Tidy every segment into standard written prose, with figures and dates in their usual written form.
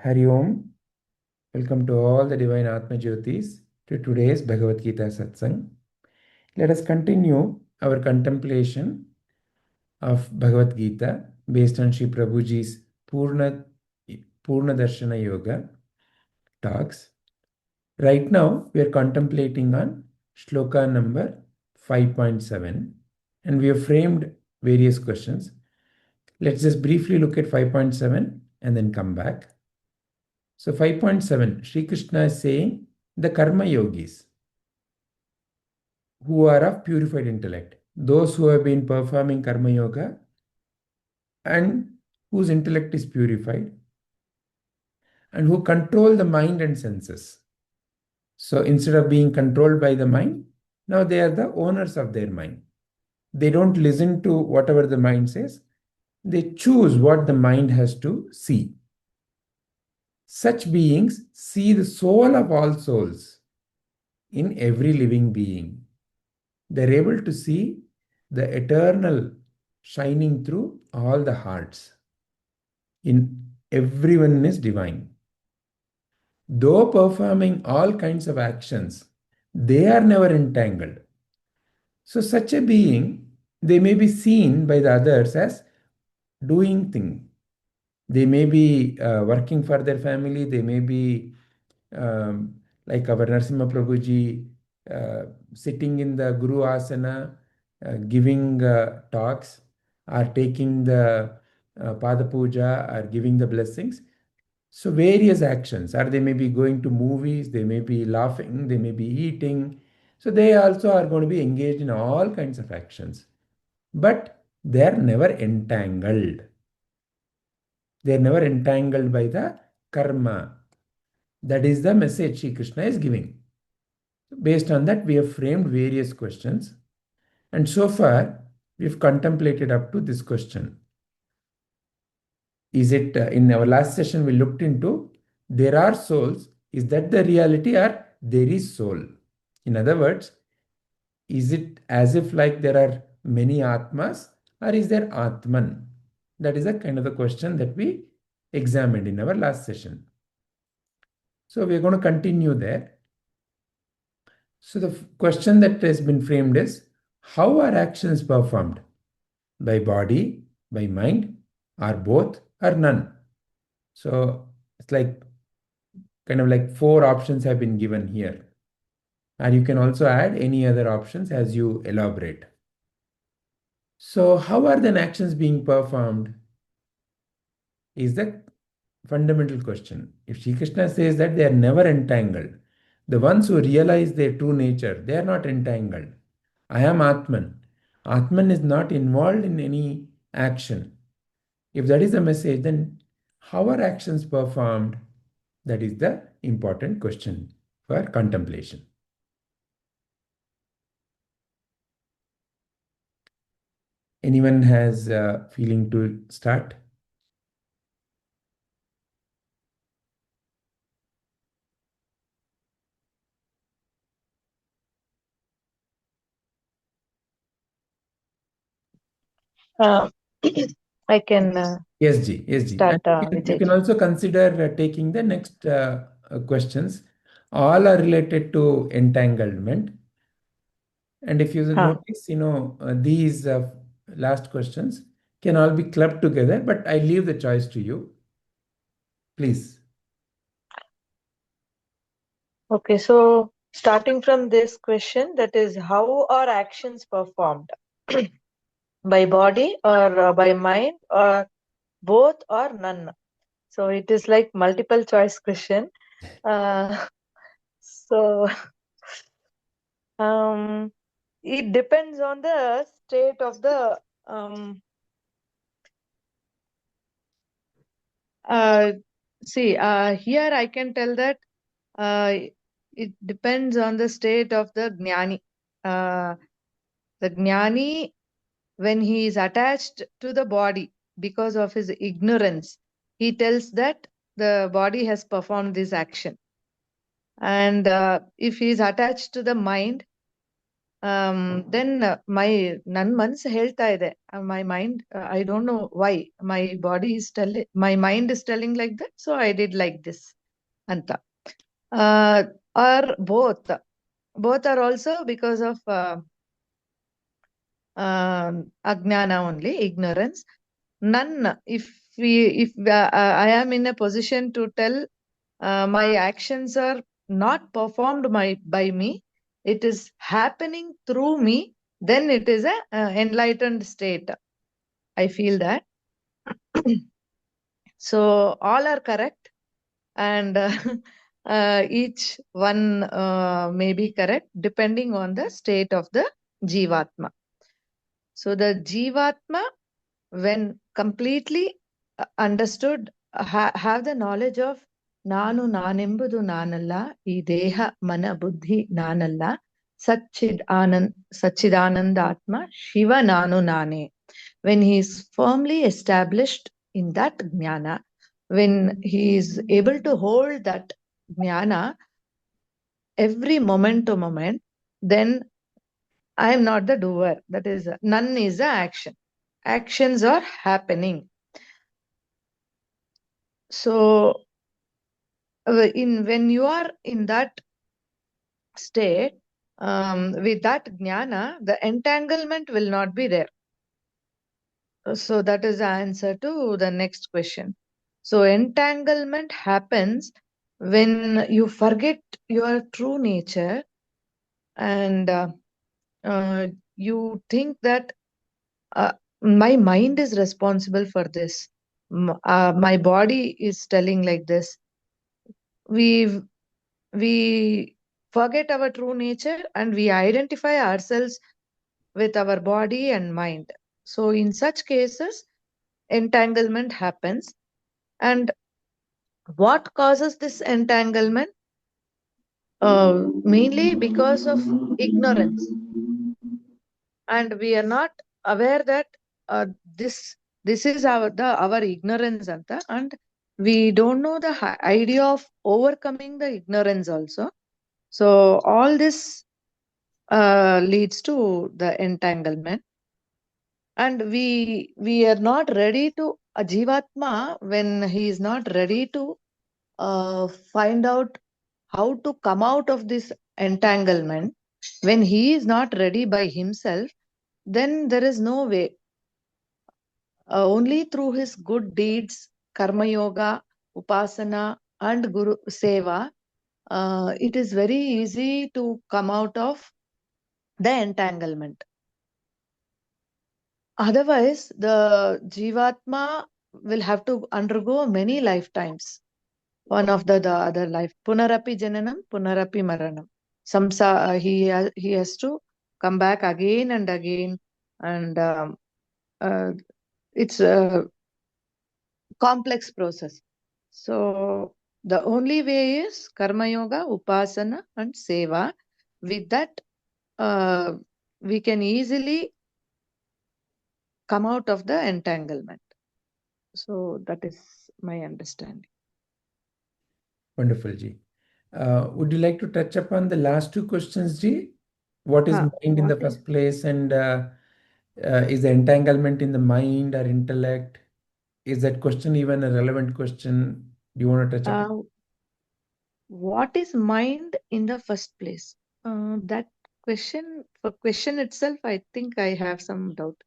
Hari Om. Welcome to all the divine Atmajyotis to today's Bhagavadgita satsang. Let us continue our contemplation of Bhagavad Gita based on sriprabhuji's Purna Darshana Yoga talks. Right now, we are contemplating on shloka number 5.7 and we have framed various questions. Let's just briefly look at 5.7 and then come back. So 5.7, Sri Krishna is saying the karma yogis who are of purified intellect, those who have been performing karma yoga and whose intellect is purified and who control the mind and senses. So instead of being controlled by the mind, now they are the owners of their mind. They don't listen to whatever the mind says. They choose what the mind has to see. Such beings see the soul of all souls in every living being. They're able to see the eternal shining through all the hearts. In everyone is divine. Though performing all kinds of actions, they are never entangled. So such a being, they may be seen by the others as doing things. They may be working for their family. They may be like our Narasimha Prabhuji, sitting in the Guru Asana, giving talks, or taking the Pada Puja, or giving the blessings. So various actions, or they may be going to movies, they may be laughing, they may be eating. So they also are going to be engaged in all kinds of actions. But they are never entangled. They are never entangled by the karma. That is the message Sri Krishna is giving. Based on that, we have framed various questions. And so far, we've contemplated up to this question. Is it, in our last session, we looked into, there are souls. Is that the reality or there is soul? In other words, is it as if like there are many Atmas or is there Atman? That is a kind of the question that we examined in our last session. So we're going to continue there. So the question that has been framed is, how are actions performed? By body, by mind, or both, or none? So it's like kind of like 4 options have been given here. And you can also add any other options as you elaborate. So how are then actions being performed is the fundamental question. If Sri Krishna says that they are never entangled, the ones who realize their true nature, they are not entangled. I am Atman. Atman is not involved in any action. If that is the message, then how are actions performed? That is the important question for contemplation. Anyone has a feeling to start? I can Yes, Ji. Yes, Ji. start. And you can also consider taking the next questions. All are related to entanglement. And if you notice, these last questions can all be clubbed together, but I leave the choice to you. Please. Okay, so starting from this question, that is, how are actions performed? By body or by mind or both or none? So it is like multiple choice question. So it depends on the state of the here I can tell that it depends on the state of the jnani. The jnani, when he is attached to the body because of his ignorance, he tells that the body has performed this action. And if he is attached to the mind, then my ನನ್ ಮನ್ಸು ಹೇಳ್ತಾ ಇದೆ, my mind, I don't know why my body is telling, my mind is telling like that, so I did like this ಅಂತ. Or both are also because of ajnana only, ignorance. None, if I am in a position to tell my actions are not performed by me, it is happening through me, then it is a enlightened state. I feel that. So all are correct, and each one may be correct depending on the state of the jivatma. So the jivatma, when completely understood, have the knowledge of ನಾನು ನಾನೆಂಬುದು ನಾನಲ್ಲ, ಈ ದೇಹ ಮನ ಬುದ್ಧಿ ನಾನಲ್ಲ, ಸಚ್ಚಿದಾನಂದ ಆತ್ಮ ಶಿವ ನಾನು ನಾನೇ. When he is firmly established in that jnana, when he is able to hold that jnana every moment to moment, then I am not the doer. That is, none is the action. Actions are happening. So when you are in that state, with that jnana, the entanglement will not be there. So that is the answer to the next question. So entanglement happens when you forget your true nature, and you think that my mind is responsible for this. My body is telling like this. We forget our true nature and we identify ourselves with our body and mind. So in such cases, entanglement happens. And what causes this entanglement? Mainly because of ignorance. And we are not aware that this is our ignorance anta, and we don't know the idea of overcoming the ignorance also. So all this leads to the entanglement, and we are not ready to, a jivatma, when he is not ready to find out how to come out of this entanglement, when he is not ready by himself, then there is no way. Only through his good deeds, karma yoga, upasana, and guru seva, it is very easy to come out of the entanglement. Otherwise, the jivatma will have to undergo many lifetimes. One of the other life. Punarapi jananam, punarapi maranam. He has to come back again and again, and it's a complex process. So the only way is karma yoga, upasana, and seva. With that, we can easily come out of the entanglement. So that is my understanding. Wonderful, Ji. Would you like to touch upon the last two questions, Ji? What is mind in the first place, and is the entanglement in the mind or intellect? Is that question even a relevant question? Do you want to touch upon? What is mind in the first place? That question itself, I think I have some doubt.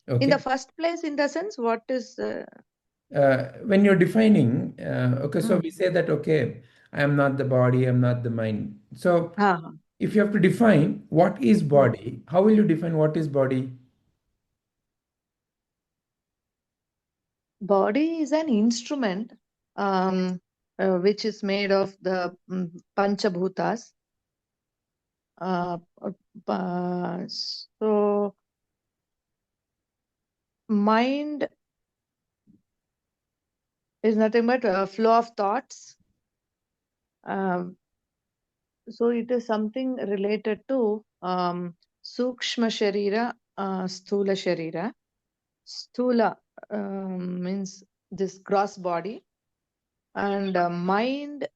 Okay. In the first place, in the sense, what is When you're defining, okay, so we say that, okay, I am not the body, I'm not the mind. So if you have to define what is body, how will you define what is body? Body is an instrument which is made of the panchabhutas. So mind is nothing but a flow of thoughts. So it is something related to sukshma sharira, sthula sharira. Sthula means this gross body, and mind,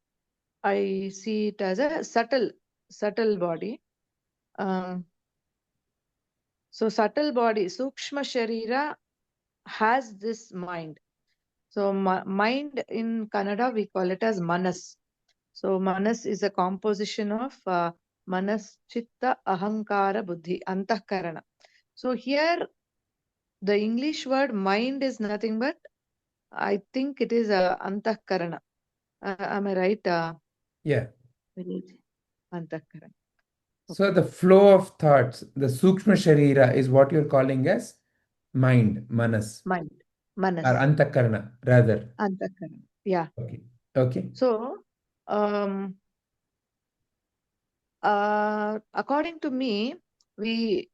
I see it as a subtle body. So subtle body, Sukshma Sharira, has this mind. So mind in Kannada we call it as Manas. So Manas is a composition of Manas, Chitta, Ahankara, Buddhi, Antahkarana. So here the English word mind is nothing but, I think it is Antahkarana. Am I right? Yeah. Antahkarana. So Okay. the flow of thoughts, the Sukshma Sharira, is what you're calling as mind, Manas, Mind. or Manas. Antakarana, rather. Antahkarana. Yeah. Okay. Okay. So, according to me, we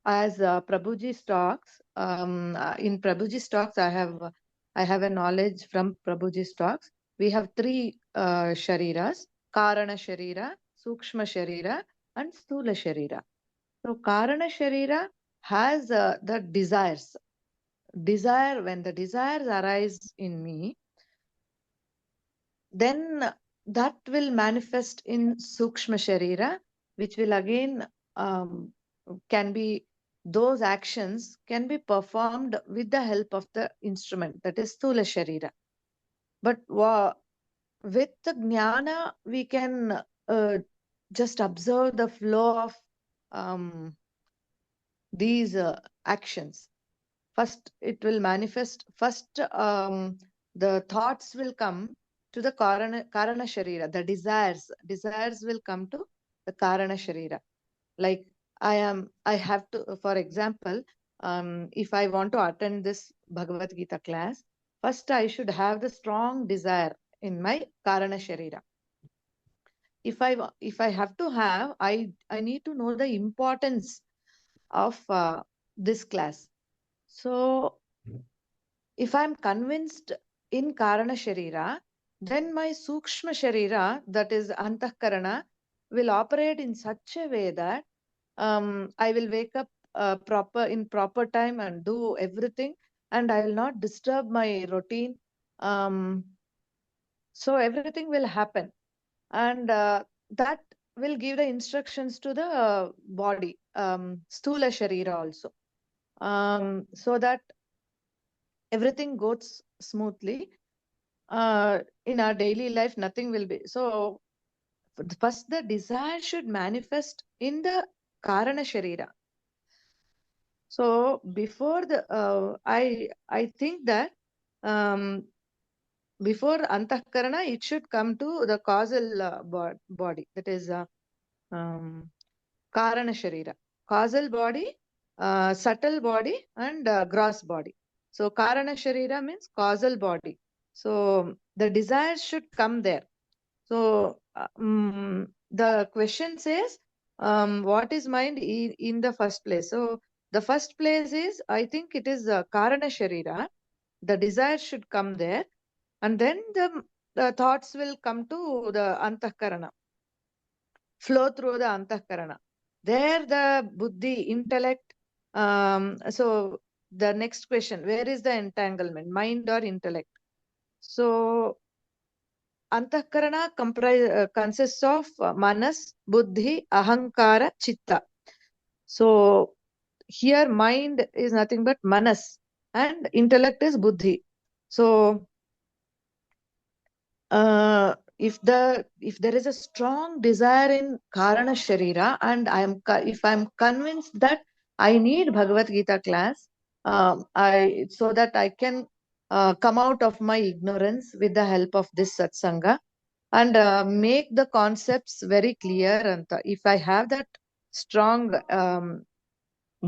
as Prabhuji's talks, in Prabhuji's talks, I have a knowledge from Prabhuji's talks. We have three shariras: Karana Sharira, Sukshma Sharira, and Sthula Sharira. So Karana Sharira has the desires. Desire, when the desires arise in me, then that will manifest in Sukshma Sharira, which will again um, can be, those actions can be performed with the help of the instrument, that is Sthula Sharira. But with the Jnana, we can just observe the flow of these actions. First, it will manifest. First, the thoughts will come to the Karana Sharira. The desires will come to the Karana Sharira. Like I have to, for example, if I want to attend this Bhagavad Gita class, first I should have the strong desire in my Karana Sharira. If I have to have, I need to know the importance of this class. So if I'm convinced in Karana Sharira, then my Sukshma Sharira, that is Antahkarana, will operate in such a way that I will wake up in proper time and do everything, and I will not disturb my routine. So everything will happen, and that will give the instructions to the body, Sthula Sharira also, so that everything goes smoothly. In our daily life, nothing will be so. First, the desire should manifest in the Karana Sharira. So before the I think that um, before Antahkarana, it should come to the causal body, that is um, Karana Sharira. Causal body, subtle body, and gross body. So Karana Sharira means causal body. So the desire should come there. So the question says, what is mind in the first place? So the first place is, I think it is Karana Sharira. The desire should come there, and then the thoughts will come to the Antahkarana, flow through the Antahkarana. There the Buddhi, intellect. So the next question, where is the entanglement, mind or intellect? So Antahkarana consists of Manas, Buddhi, Ahankara, Chitta. So here mind is nothing but Manas and intellect is Buddhi. So if there is a strong desire in Karana Sharira, and if I'm convinced that I need Bhagavad Gita class, I so that I can come out of my ignorance with the help of this satsanga, and make the concepts very clear. And if I have that strong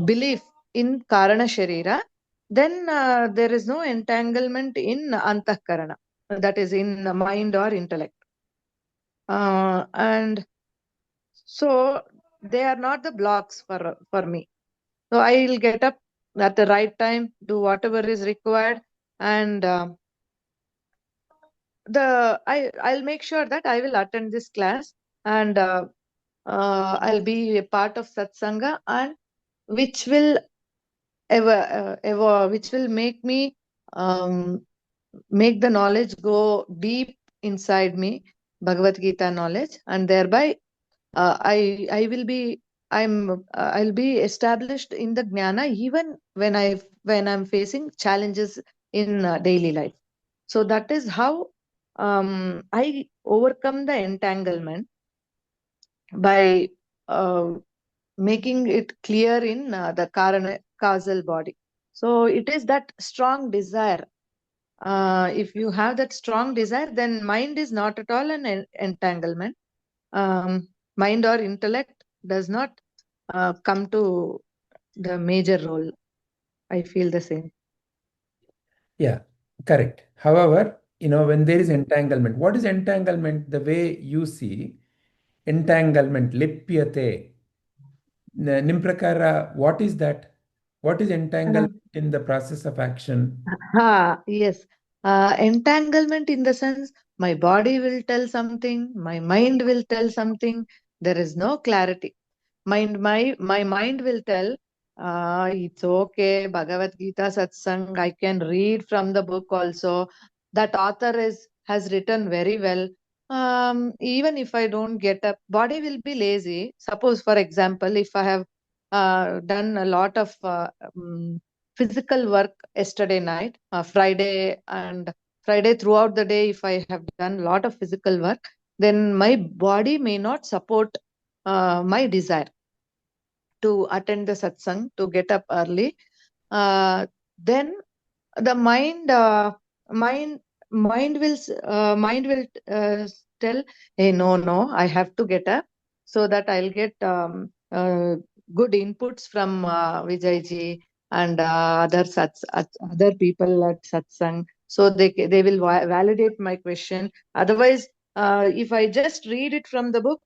belief in Karana Sharira, then there is no entanglement in Antahkarana, that is in mind or intellect. And so they are not the blocks for me. So I will get up at the right time, do whatever is required, and I'll make sure that I will attend this class, and I'll be a part of satsanga, and which will which will make me make the knowledge go deep inside me, Bhagavad Gita knowledge, and thereby I will be I'll be established in the jnana even when I'm facing challenges in daily life. So that is how I overcome the entanglement by uh, making it clear in the causal body. So it is that strong desire. If you have that strong desire, then mind is not at all an entanglement. Mind or intellect does not come to the major role. I feel the same. Yeah, correct. However, when there is entanglement, what is entanglement? The way you see entanglement, lipyate, nimprakara, what is that? What is entanglement in the process of action? Yes. Entanglement in the sense my body will tell something, my mind will tell something. There is no clarity. My mind will tell, it's okay, Bhagavad Gita Satsang, I can read from the book also. That author has written very well. Even if I don't get up, body will be lazy. Suppose, for example, if I have done a lot of physical work yesterday night, Friday throughout the day, if I have done a lot of physical work, then my body may not support my desire to attend the satsang, to get up early. Then the mind mind will tell, hey, no, I have to get up so that I'll get good inputs from Vijay ji and other people at satsang, so they will validate my question. Otherwise, if I just read it from the book,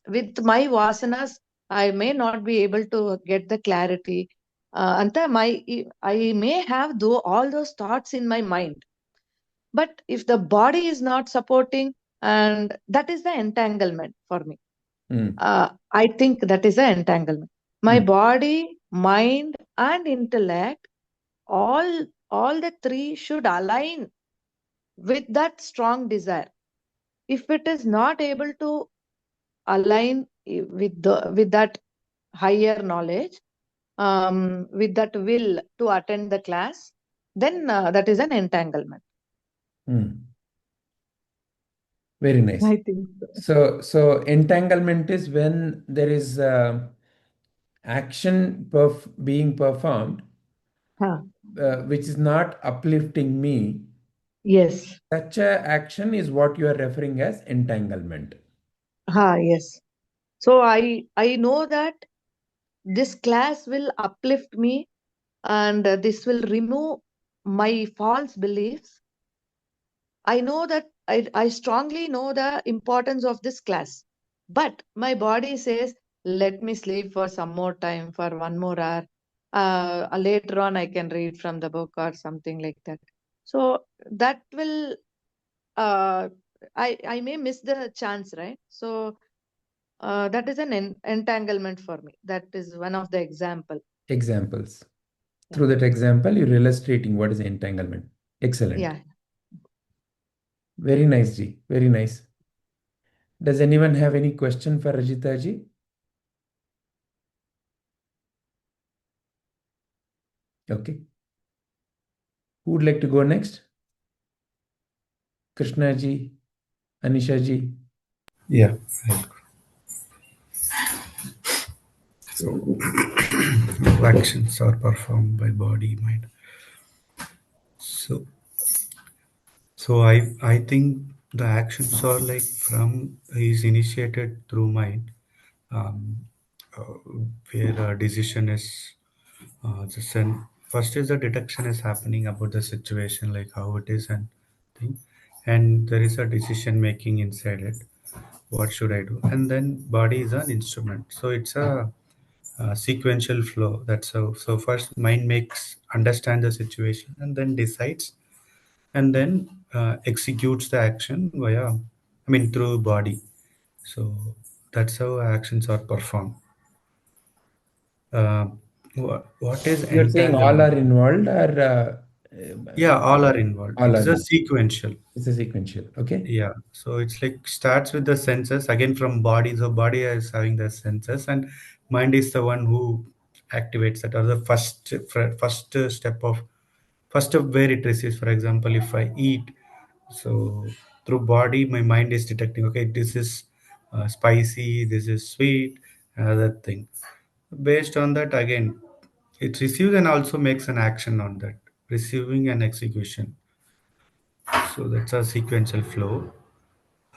with my vasanas, I may not be able to get the clarity. Anta, I may have all those thoughts in my mind, but if the body is not supporting, and that is the entanglement for me. Mm, I think that is the entanglement. My mm, body, mind, and intellect, all the three should align with that strong desire. If it is not able to align with that higher knowledge, with that will to attend the class, then that is an entanglement. mm. Very nice. I think so. So entanglement is when there is action being performed, Huh. which is not uplifting me. Yes. Such a action is what you are referring as entanglement. Yes. So I know that this class will uplift me, and this will remove my false beliefs. I know that I strongly know the importance of this class. But my body says, let me sleep for some more time, for 1 more hour. Later on, I can read from the book or something like that. So that will, uh, I may miss the chance, right? So that is an entanglement for me. That is one of the example. Examples. Yeah. Through that example, you're illustrating what is entanglement. Excellent. Yeah. Very nice, Ji. Very nice. Does anyone have any question for Rajita Ji? Okay. Who would like to go next? Krishna Ji, Anisha Ji. Yeah. So actions are performed by body, mind. So I think the actions are like from is initiated through mind, um, uh, where a decision is just an first is the detection is happening about the situation, like how it is and thing, and there is a decision making inside it. What should I do? And then body is an instrument, so it's a sequential flow. That's how. So first, mind makes understand the situation, and then decides, and then executes the action via, I mean, through body. So that's how actions are performed. Uh, what is You're saying all are entanglement? involved, or Yeah, all are involved. All It's are a there. sequential. It's a sequential. Okay. Yeah, so it's like starts with the senses again from body. So body is having the senses, and mind is the one who activates that, or the first step of first step where it receives. For example, if I eat, so through body, my mind is detecting. Okay, this is spicy. This is sweet. Another thing. Based on that, again, it receives and also makes an action on that, receiving and execution. So that's a sequential flow.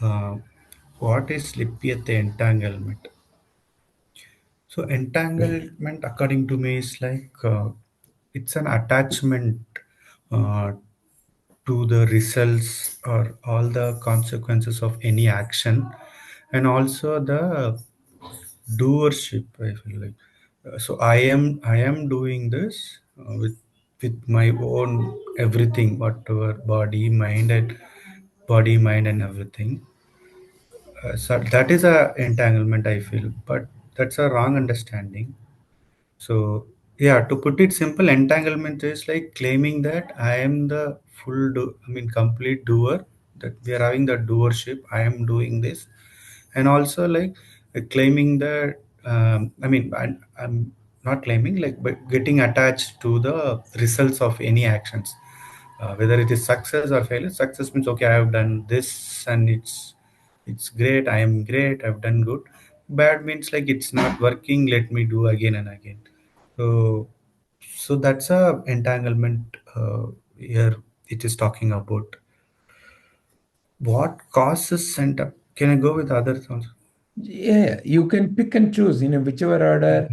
Uh, what is lipyate entanglement? So entanglement, according to me, is like it's an attachment uh, to the results or all the consequences of any action, and also the doership. I feel like so I am doing this with my own everything, whatever body, mind, and everything. So that is a entanglement I feel, but that's a wrong understanding. So yeah, to put it simple, entanglement is like claiming that I am the complete doer. That we are having the doership. I am doing this, and also like claiming that I'm not claiming like, but getting attached to the results of any actions, whether it is success or failure. Success means okay, I have done this and it's great, I am great, I've done good. Bad means like it's not working, let me do again and again. So so that's a entanglement. Here it is talking about what causes center. Can I go with others also? Yeah, you can pick and choose in whichever order.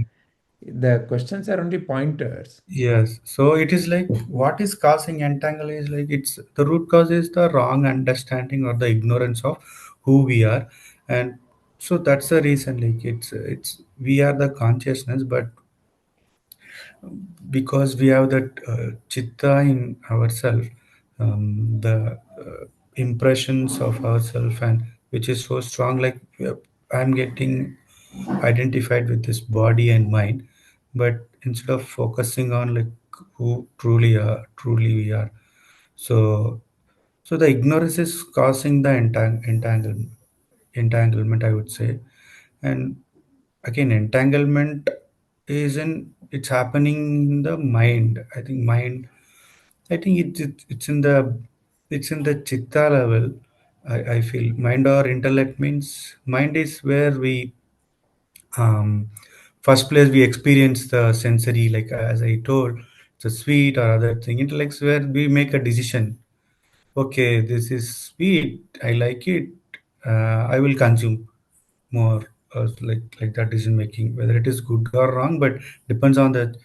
The questions are only pointers. Yes, so it is like what is causing entangle is like it's the root cause is the wrong understanding or the ignorance of who we are, and so that's the reason. Like it's we are the consciousness, but because we have that chitta in ourselves, the impressions of ourselves, and which is so strong. Like I'm getting identified with this body and mind, but instead of focusing on like who truly we are. So so the ignorance is causing the entanglement, I would say. And again, entanglement is in it's happening in the mind. I think it's in the chitta level. I feel mind or intellect means mind is where we um, first place we experience the sensory, like as I told, the sweet or other thing. Intellects where we make a decision. Okay, this is sweet, I like it, I will consume more. Like that decision making, whether it is good or wrong, but depends on the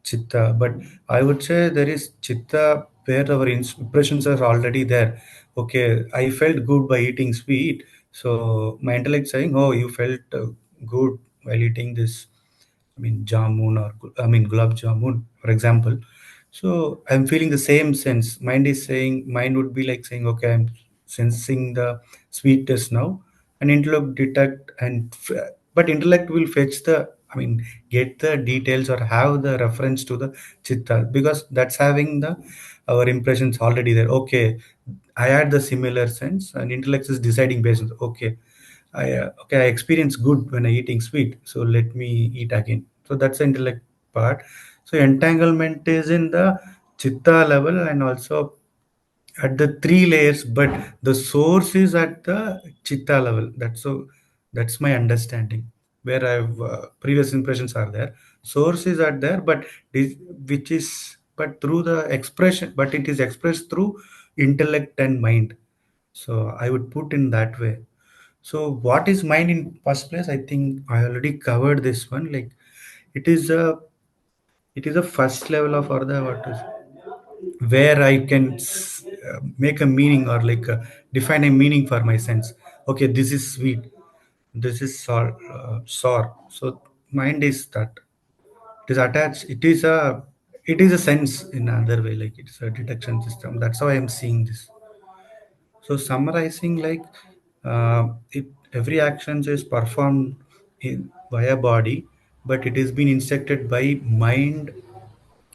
chitta. But I would say there is chitta where our impressions are already there. Okay, I felt good by eating sweet, so my intellect saying, oh, you felt good while eating this, jamun, or gulab jamun, for example. So I'm feeling the same sense. Mind would be like saying, okay, I'm sensing the sweetness now, and intellect detect but intellect will fetch get the details or have the reference to the chitta, because that's having the our impressions already there. Okay, I had the similar sense, and intellect is deciding based on okay. I experience good when I eating sweet, so let me eat again. So that's the intellect part. So entanglement is in the chitta level and also at the three layers, but the source is at the chitta level. That's my understanding. Where I've previous impressions are there, source is at there, but this, which is but through the expression, but it is expressed through intellect and mind. So I would put in that way. So what is mind in first place? I think I already covered this one. Like it is a it is a first level of or the what is where I can make a meaning or like define a meaning for my sense. Okay, this is sweet. This is sour. So mind is that it is attached. It is a sense in another way. Like it's a detection system. That's how I am seeing this. So summarizing, like every action is performed by a body, but it is being instructed by mind,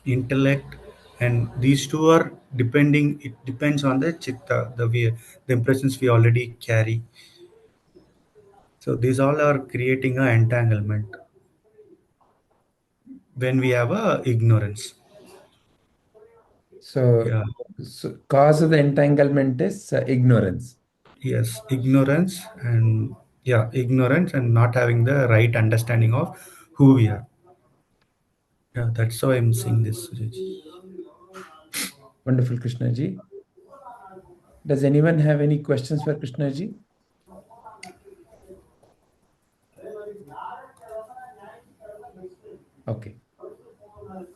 intellect, and these two are depending. It depends on the chitta, the impressions we already carry. So these all are creating a entanglement when we have a ignorance. So, Yeah. so cause of the entanglement is ignorance. Yes, ignorance, and yeah, ignorance and not having the right understanding of who we are. Yeah, that's how I'm seeing this, Suresh. Wonderful, Krishnaji. Does anyone have any questions for Krishnaji? Okay.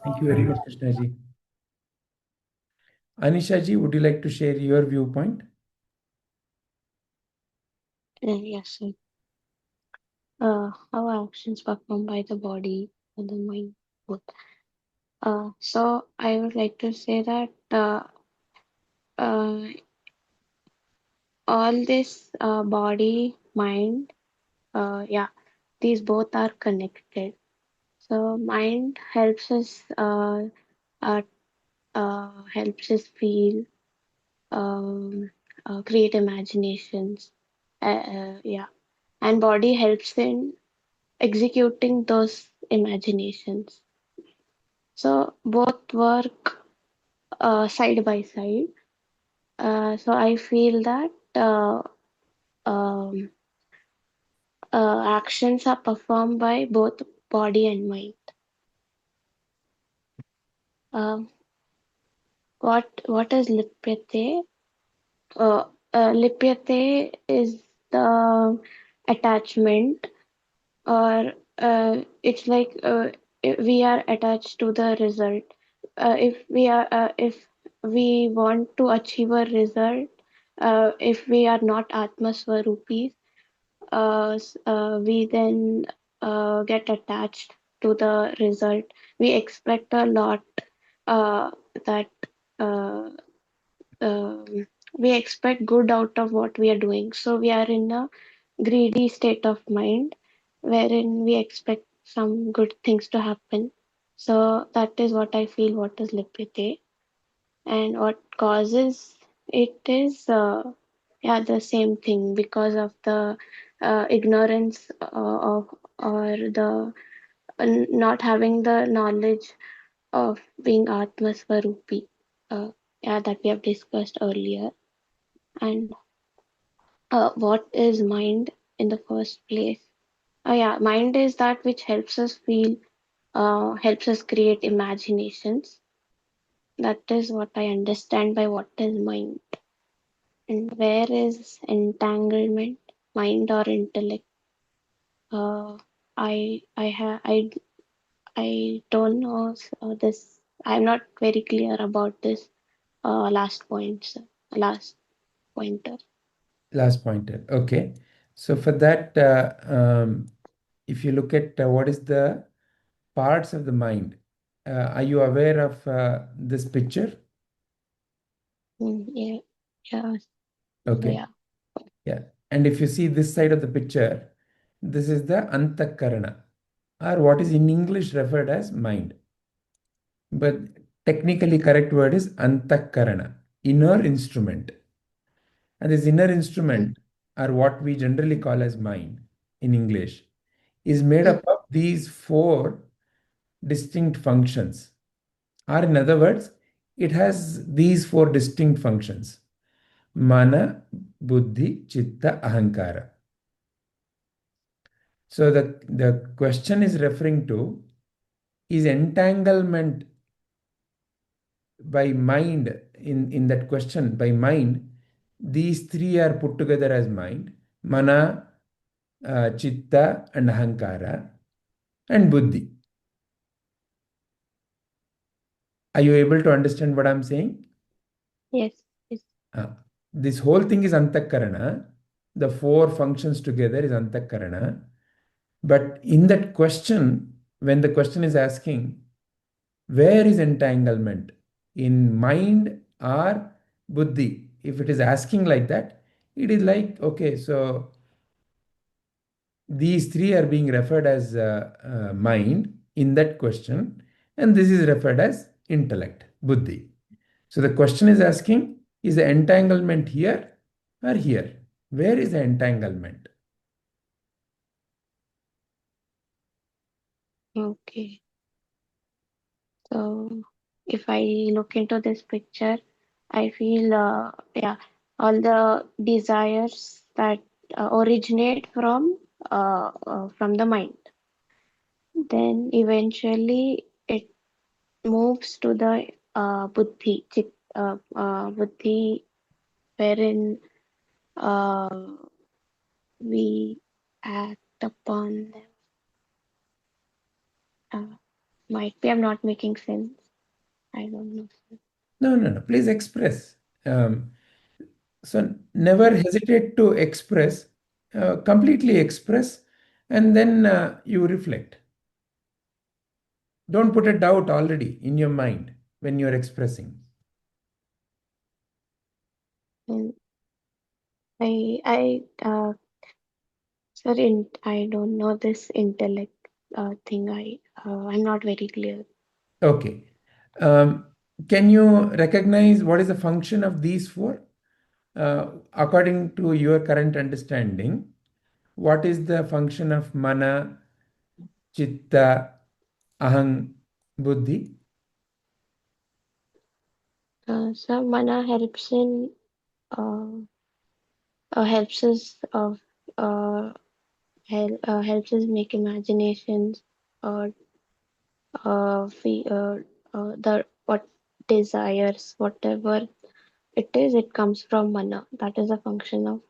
Thank you very much, Krishnaji. Anisha ji, would you like to share your viewpoint? Yes, sir. How actions performed by the body and the mind both. So I would like to say that uh, all this body, mind, yeah, these both are connected. So mind uh, helps us feel, um, create imaginations. Yeah, and body helps in executing those imaginations. So both work side by side. So I feel that um, actions are performed by both body and mind. Um, what is lipyate? Uh, lipyate is the attachment, or it's like we are attached to the result. If we want to achieve a result, if we are not Atma Swarupis, we then get attached to the result. We expect a lot, uh, that uh, um, we expect good out of what we are doing. So we are in a greedy state of mind wherein we expect some good things to happen. So that is what I feel what is lipite, and what causes it is yeah, the same thing, because of the ignorance of, or the not having the knowledge of being Atma Swarupi, yeah, that we have discussed earlier. And what is mind in the first place? Yeah, mind is that which helps us feel, helps us create imaginations. That is what I understand by what is mind. And where is entanglement, mind or intellect? Uh, I don't know this. I'm not very clear about this last point, sir. Last pointer. Last pointer. Okay. So for that, if you look at what is the parts of the mind, are you aware of this picture? Yeah, yeah, Okay. yeah. Yeah. And if you see this side of the picture, this is the antakarana, or what is in English referred as mind. But technically correct word is antakarana, inner instrument. And this inner Mm, instrument, or what we generally call as mind in English, is made mm, up of these four distinct functions. Or in other words, it has these four distinct functions: mana, buddhi, chitta, ahankara. So the question is referring to, is entanglement by mind, in that question by mind, these three are put together as mind: mana, chitta, and ahankara, and buddhi. Are you able to understand what I'm saying? yes, yes. Uh, this whole thing is antakarana. The four functions together is antakarana. But in that question, when the question is asking, where is entanglement? In mind or buddhi? If it is asking like that, it is like, okay, so these three are being referred as mind in that question, and this is referred as intellect. buddhi. So the question is asking, is the entanglement here or here? Where is the entanglement? Okay. So if I look into this picture, I feel, yeah, all the desires that originate from the mind. Then eventually it moves to the buddhi, wherein uh, we act upon them. Might be I'm not making sense. I don't know. No. Please express. So never hesitate to express, completely express, and then you reflect. Don't put a doubt already in your mind when you're expressing. And sir, I don't know this intellect thing. I'm not very clear. Okay. Um, can you recognize what is the function of these four? According to your current understanding, what is the function of mana, chitta, ahang, buddhi? So mana uh, helps us helps us make imaginations or the what desires, whatever it is, it comes from mana. That is a function of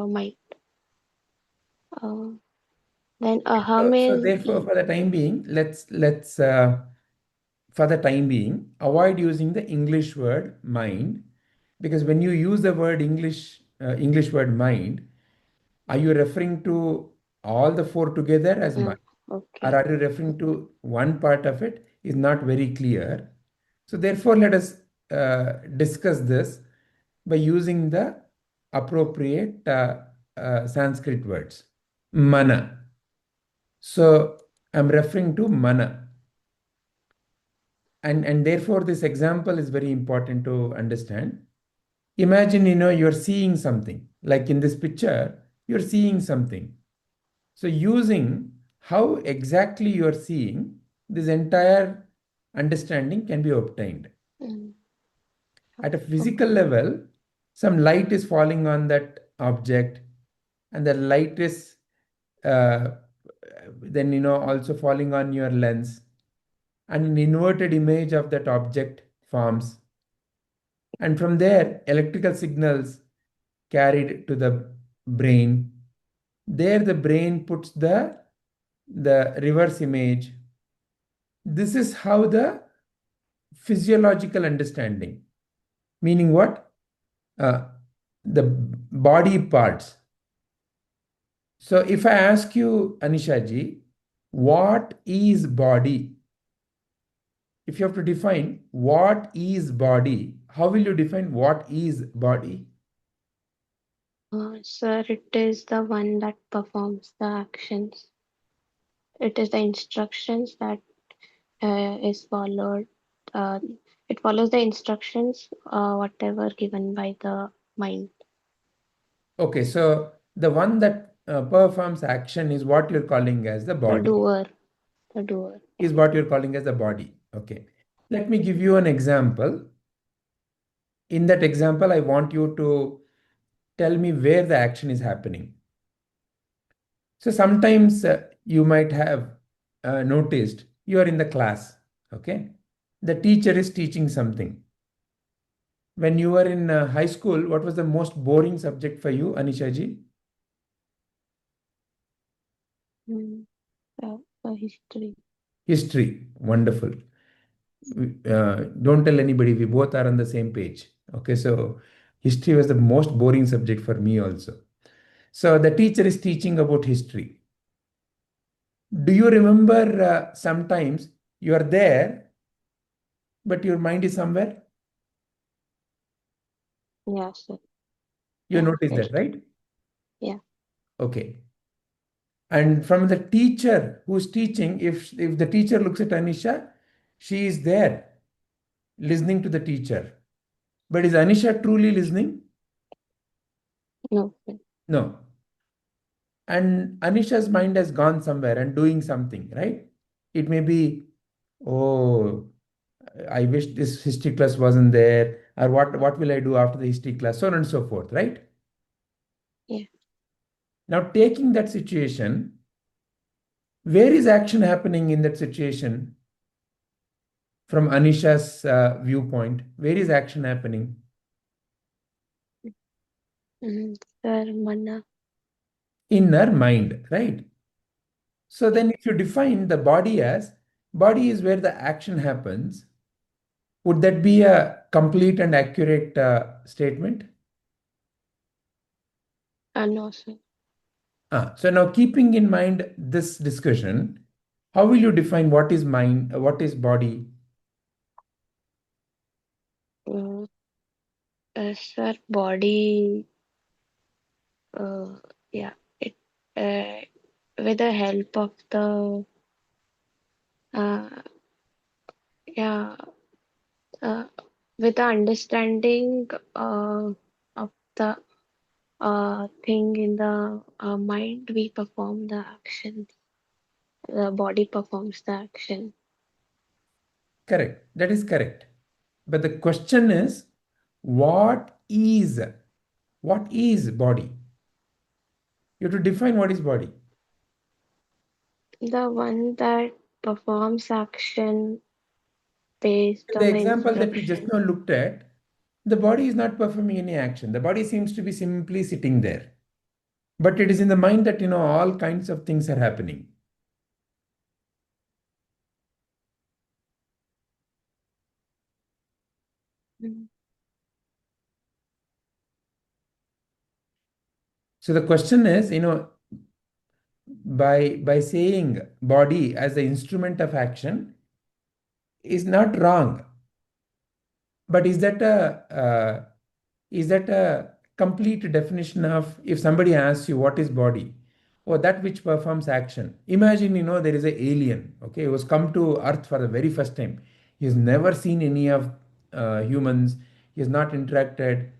mind. Uh, then aham So is therefore, for the time being, let's for the time being avoid using the English word mind, because when you use the word English word mind, are you referring to all the four together as mind, or okay. are you referring to one part of it? Is not very clear. So therefore, let us discuss this by using the appropriate Sanskrit words. Mana. So I'm referring to mana. And therefore, this example is very important to understand. Imagine, you're seeing something. Like in this picture, you're seeing something. So using how exactly you're seeing, this entire understanding can be obtained. Mm, At a okay. physical level, some light is falling on that object, and the light is uh, then also falling on your lens, and an inverted image of that object forms, and from there electrical signals carried to the brain. There the brain puts the reverse image. This is how the physiological understanding, meaning what? The body parts. So if I ask you, Anisha ji, what is body? If you have to define what is body, how will you define what is body? Sir, it is the one that performs the actions. It is the instructions that is followed. Uh, it follows the instructions, whatever given by the mind. Okay, so the one that performs action is what you're calling as the The body, doer, the doer. Yeah. is what you're calling as the body. Okay. Let me give you an example. In that example, I want you to tell me where the action is happening. So sometimes you might have noticed you are in the class, okay? The teacher is teaching something. When you were in high school, what was the most boring subject for you, Anisha ji? Mm, the history. History. Wonderful. Don't tell anybody, we both are on the same page. Okay, so history was the most boring subject for me also. So the teacher is teaching about history. Do you remember sometimes you are there, but your mind is somewhere? Yeah, sir. You Yeah, notice that, right. right? Yeah. Okay. And from the teacher who's teaching, if the teacher looks at Anisha, she is there. listening to the teacher. But is Anisha truly listening? No, sir. No. And Anisha's mind has gone somewhere and doing something, right? It may be, oh, I wish this history class wasn't there, or what will I do after the history class, so on and so forth, right? Yeah. Now, taking that situation, where is action happening in that situation from Anisha's viewpoint? Where is action happening? Sir, mana. In her mind, right? So then if you define the body as body is where the action happens, would that be a complete and accurate statement? No, sir. So now keeping in mind this discussion, how will you define what is mind, what is body? Sir, body. Yeah. It. With the help of the. Uh, yeah. Uh, with the understanding of the thing in the mind, we perform the action. The body performs the action. Correct. That is correct. But the question is, what is body? You have to define what is body. The one that performs action based The on the example that we just instruction. now looked at, the body is not performing any action. The body seems to be simply sitting there. But it is in the mind that, all kinds of things are happening. Mm. So the question is, by saying body as the instrument of action is not wrong. But is that a complete definition of if somebody asks you what is body? Or that which performs action. Imagine, there is an alien, okay, who has come to Earth for the very first time. He has never seen any of humans. He has not interacted,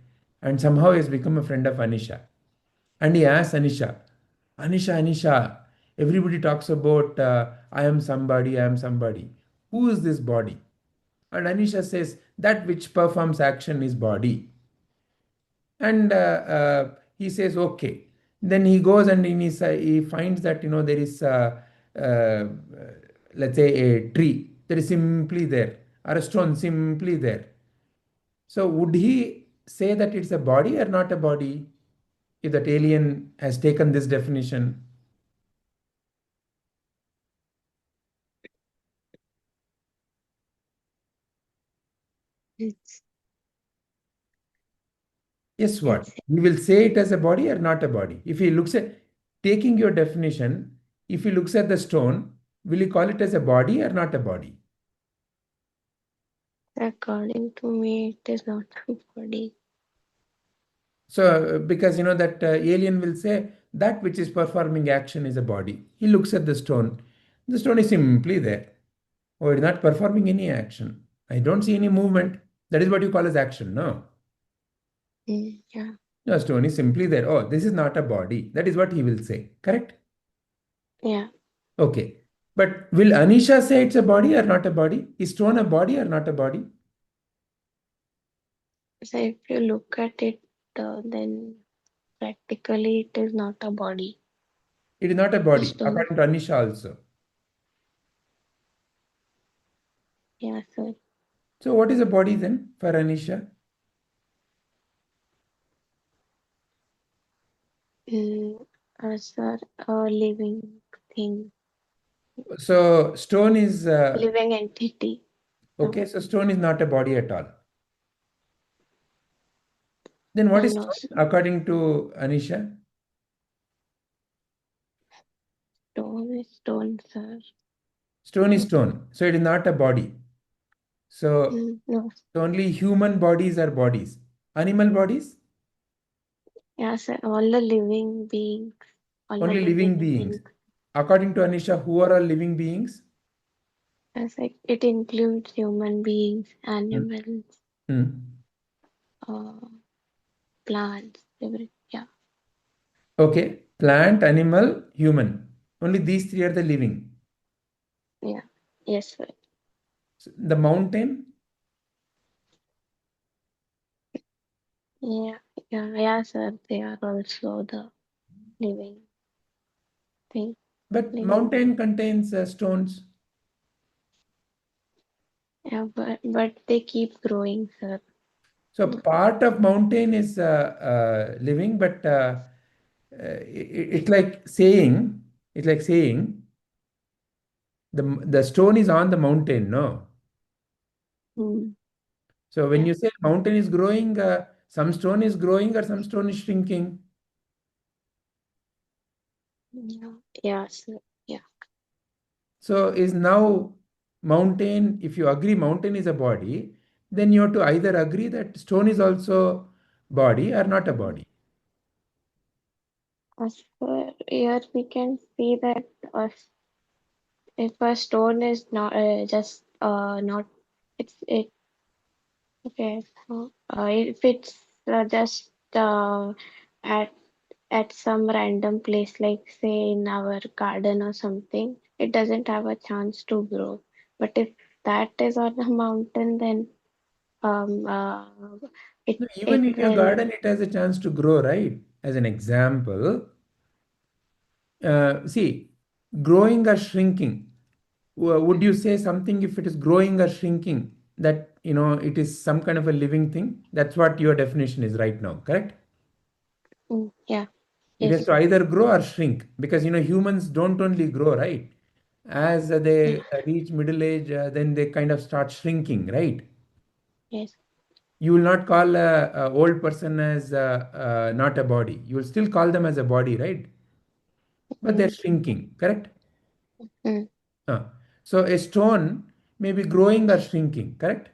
and somehow he has become a friend of Anisha. And he asks Anisha, Anisha, everybody talks about I am somebody, I am somebody. Who is this body? And Anisha says, that which performs action is body. And he says, okay. Then he goes and he finds that, there is, uh, let's say, a tree that is simply there, or a stone simply there. So would he say that it's a body or not a body if that alien has taken this definition? It's, Yes, what? it's We will say it as a body or not a body. If he looks at, taking your definition, if he looks at the stone, will he call it as a body or not a body? according to me, it is not a body. So, because that alien will say that which is performing action is a body. He looks at the stone. The stone is simply there. Oh, it's not performing any action. I don't see any movement. That is what you call as action. No. Yeah. The stone is simply there. Oh, this is not a body. That is what he will say. Correct? Yeah. Okay. But will Anisha say it's a body or not a body? Is stone a body or not a body? So if you look at it, then practically it is not a body. It is not a The body, stone. according to Anisha also. Yeah, sir. So, what is a body then for Anisha? Sir, a living thing, So, stone is living entity. okay. So, stone is not a body at all. Then, what is No, stone according to Anisha? stone is stone, sir. Stone is stone. So, it is not a body. So, No. only human bodies are bodies. Animal bodies? Yeah, sir. All the living beings, all the Only living living beings. things. According to Anisha, who are all living beings? It's like it includes human beings, Hmm. animals, Hmm. uh, plants, everything. Yeah, Okay, plant, animal, human. Only these three are the living. yeah, yes, sir. So the mountain, Yeah, yeah, sir. They are also the living thing, but living. mountain contains stones. Yeah, but they keep growing, sir. So Mm, part of mountain is living, but it's like saying, the stone is on the mountain, no? mm, So when yeah, you say mountain is growing, some stone is growing or some stone is shrinking. yeah, yeah, sir. Yeah, So is now mountain, if you agree mountain is a body, then you have to either agree that stone is also body or not a body. as per here we can see that if a stone is not just not it okay. If it's just at some random place, like say in our garden or something, it doesn't have a chance to grow. But if that is on a mountain, then um, uh, it No, even it in your will. garden, it has a chance to grow, right? As an example, see, growing or shrinking. Would you say something if it is growing or shrinking that it is some kind of a living thing? That's what your definition is right now, correct? Yeah, It has yes, to either grow or shrink because humans don't only grow, right? As yeah, they reach middle age, then they kind of start shrinking, right? yes, You will not call a old person as not a body. You will still call them as a body, right? But they're mm, shrinking, correct? mm, Uh, so a stone may be growing or shrinking, correct?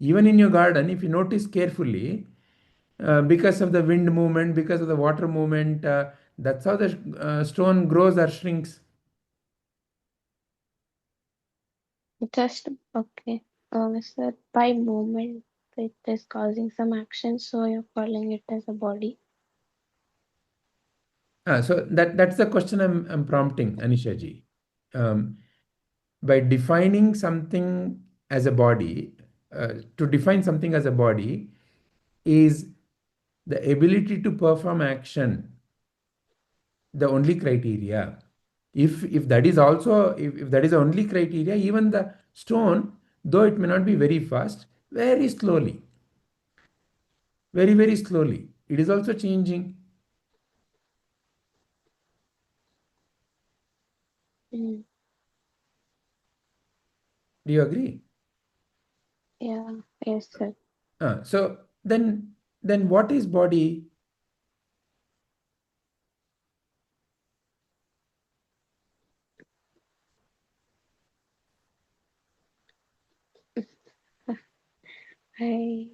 Even in your garden, if you notice carefully, because of the wind movement, because of the water movement, that's how the stone grows or shrinks. just okay. So by movement, it is causing some action, so you're calling it as a body. So that's the question I'm prompting, Anisha ji. Um, by defining something as a body, to define something as a body is the ability to perform action the only criteria. If that is also, if that is the only criteria, even the stone, though it may not be very fast, very slowly, very slowly, it is also changing. Mm, Do you agree? yeah, yes, sir. So then what is body? I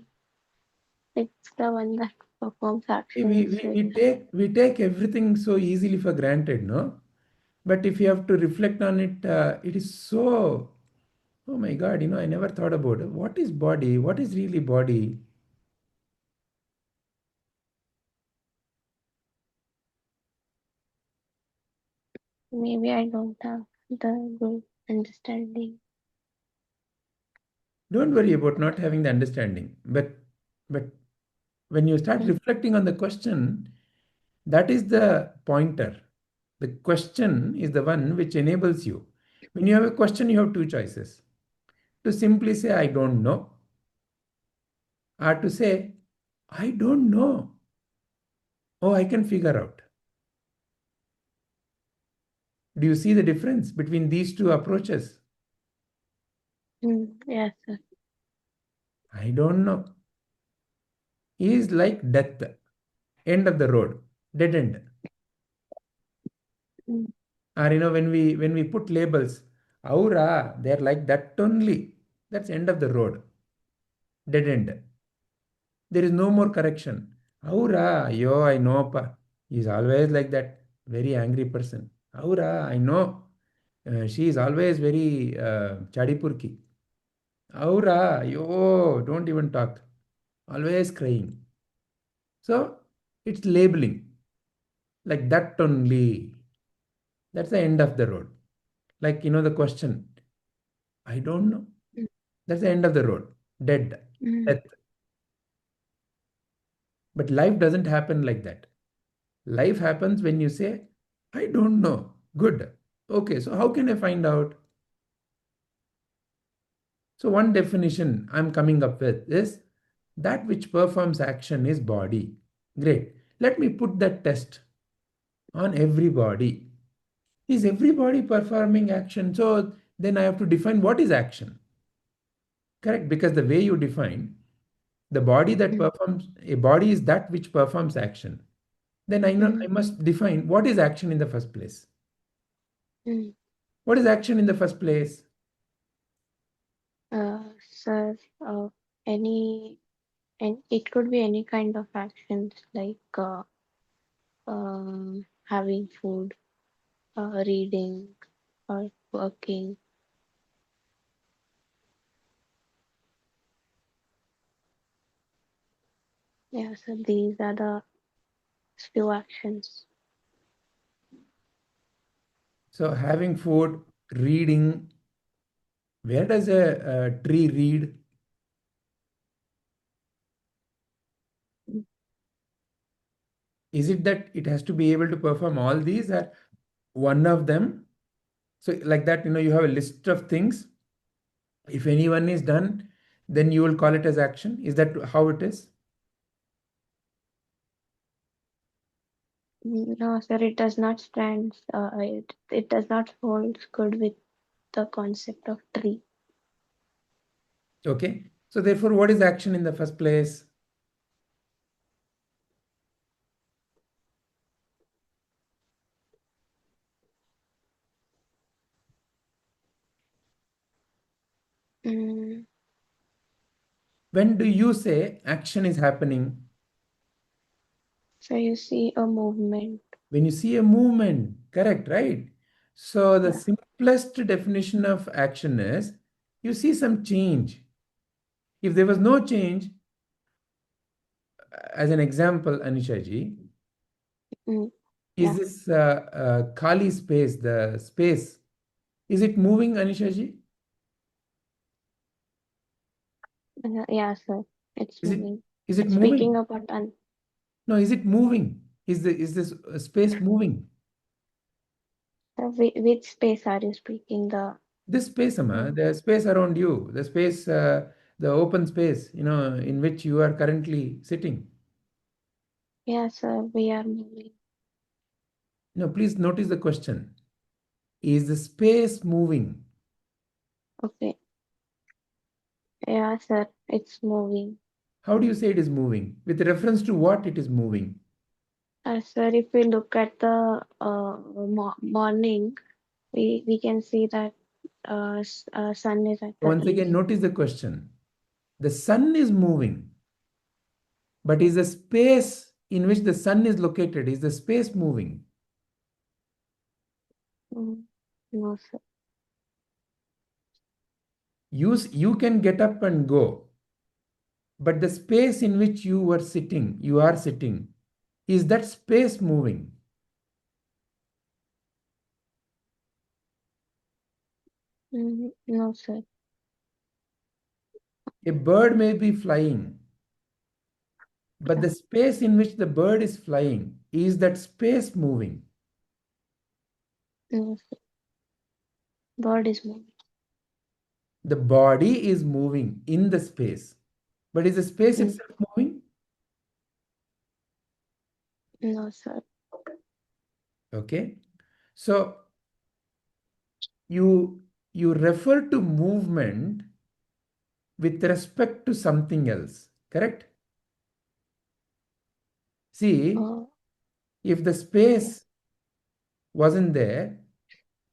It's the one that performs See, We, actions we, with. we take we take everything so easily for granted, no? But if you have to reflect on it, it is so, oh my God, I never thought about it. What is body? What is really body? Maybe I don't have the good understanding. Don't worry about not having the understanding. But when you start Mm, reflecting on the question, that is the pointer. The question is the one which enables you. When you have a question, you have two choices. To simply say, I don't know, or to say, I don't know. Oh, I can figure out. Do you see the difference between these two approaches? yes, sir. I don't know. Is like death, end of the road, dead end. Mm, Or when we put labels, aura, they're like that only. That's end of the road, dead end. There is no more correction. Aura, yo, I know, pa. He's always like that. Very angry person. Aura, I know. She is always very chadipurki. Aura, yo, don't even talk. Always crying. So it's labeling like that only. That's the end of the road. Like, the question, I don't know. Mm. That's the end of the road. Dead. Mm. Death. But life doesn't happen like that. Life happens when you say, I don't know. Good. Okay, so how can I find out? So, one definition I'm coming up with is that which performs action is body. Great. Let me put that test on everybody. Is everybody performing action? So, then I have to define what is action. Correct? Because the way you define the body that Mm. performs, a body is that which performs action. Then I know I Mm. must define what is action in the first place. Mm. What is action in the first place? Sir, any, and it could be any kind of actions like having food, reading, or working. Yeah, so these are the few actions. So, having food, reading. Where does a tree read? Mm. Is it that it has to be able to perform all these or one of them? So, like that, you have a list of things. If any one is done, then you will call it as action. Is that how it is? No, sir, it does not stand. It does not hold good with the concept of tree. Okay. So, therefore, what is action in the first place? Mm. When do you say action is happening? So you see a movement. When you see a movement, correct, right? So, the Yeah. simplest definition of action is you see some change. If there was no change, as an example, Anisha ji, Mm. is Yeah. this Kali space, the space, is it moving, Anisha ji? Yeah, sir. It's Is it moving. is it It's speaking moving? about No, is it moving? Is this space moving? which space are you speaking? This space, Amma, Mm. the space around you, the space, the open space, in which you are currently sitting. Yeah, sir. We are moving. No, please notice the question. Is the space moving? Okay. Yeah, sir. It's moving. How do you say it is moving? With reference to what it is moving? Sir, if we look at the morning, we can see that sun is Once again, is notice the question. The sun is moving, but is the space in which the sun is located, is the space moving? mm, no, sir. You can get up and go, but the space in which you are sitting, is that space moving? No, sir. A bird may be flying, but Yeah, the space in which the bird is flying, is that space moving? no, sir. Bird is moving. The body is moving in the space, but is the space Mm, itself moving? no, sir. Okay. So you you refer to movement with respect to something else, correct? See, Oh, if the yeah. space wasn't there,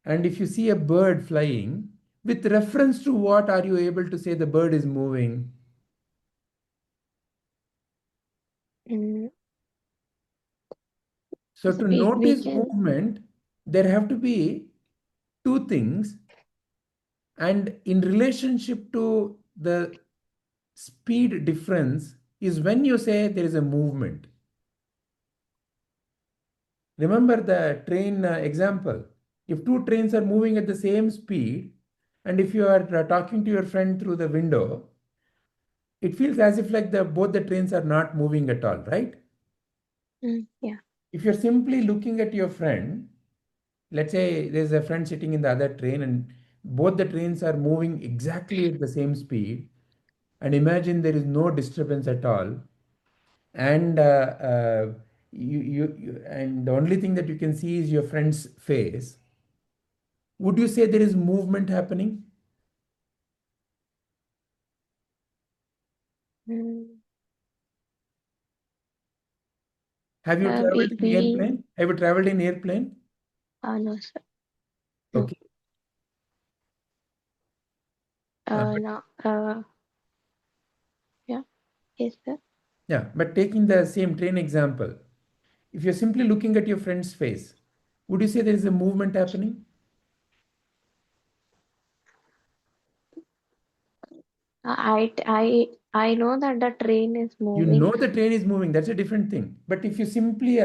and if you see a bird flying, with reference to what are you able to say the bird is moving? Mm, So so to we notice can. movement, there have to be two things, and in relationship to the speed difference is when you say there is a movement. Remember the train example. If two trains are moving at the same speed, and if you are talking to your friend through the window, it feels as if like both the trains are not moving at all, right? Yeah. If you're simply looking at your friend, let's say there's a friend sitting in the other train and both the trains are moving exactly at the same speed, and imagine there is no disturbance at all, and and the only thing that you can see is your friend's face. Would you say there is movement happening? Mm. Have you traveled in We airplane? Have you traveled in airplane? no, sir. No. Okay. But, No. Yeah. Yes, sir. yeah, but taking the same train example, if you're simply looking at your friend's face, would you say there is a movement happening? I know that the train is You moving. know the train is moving, that's a different thing. But if you simply,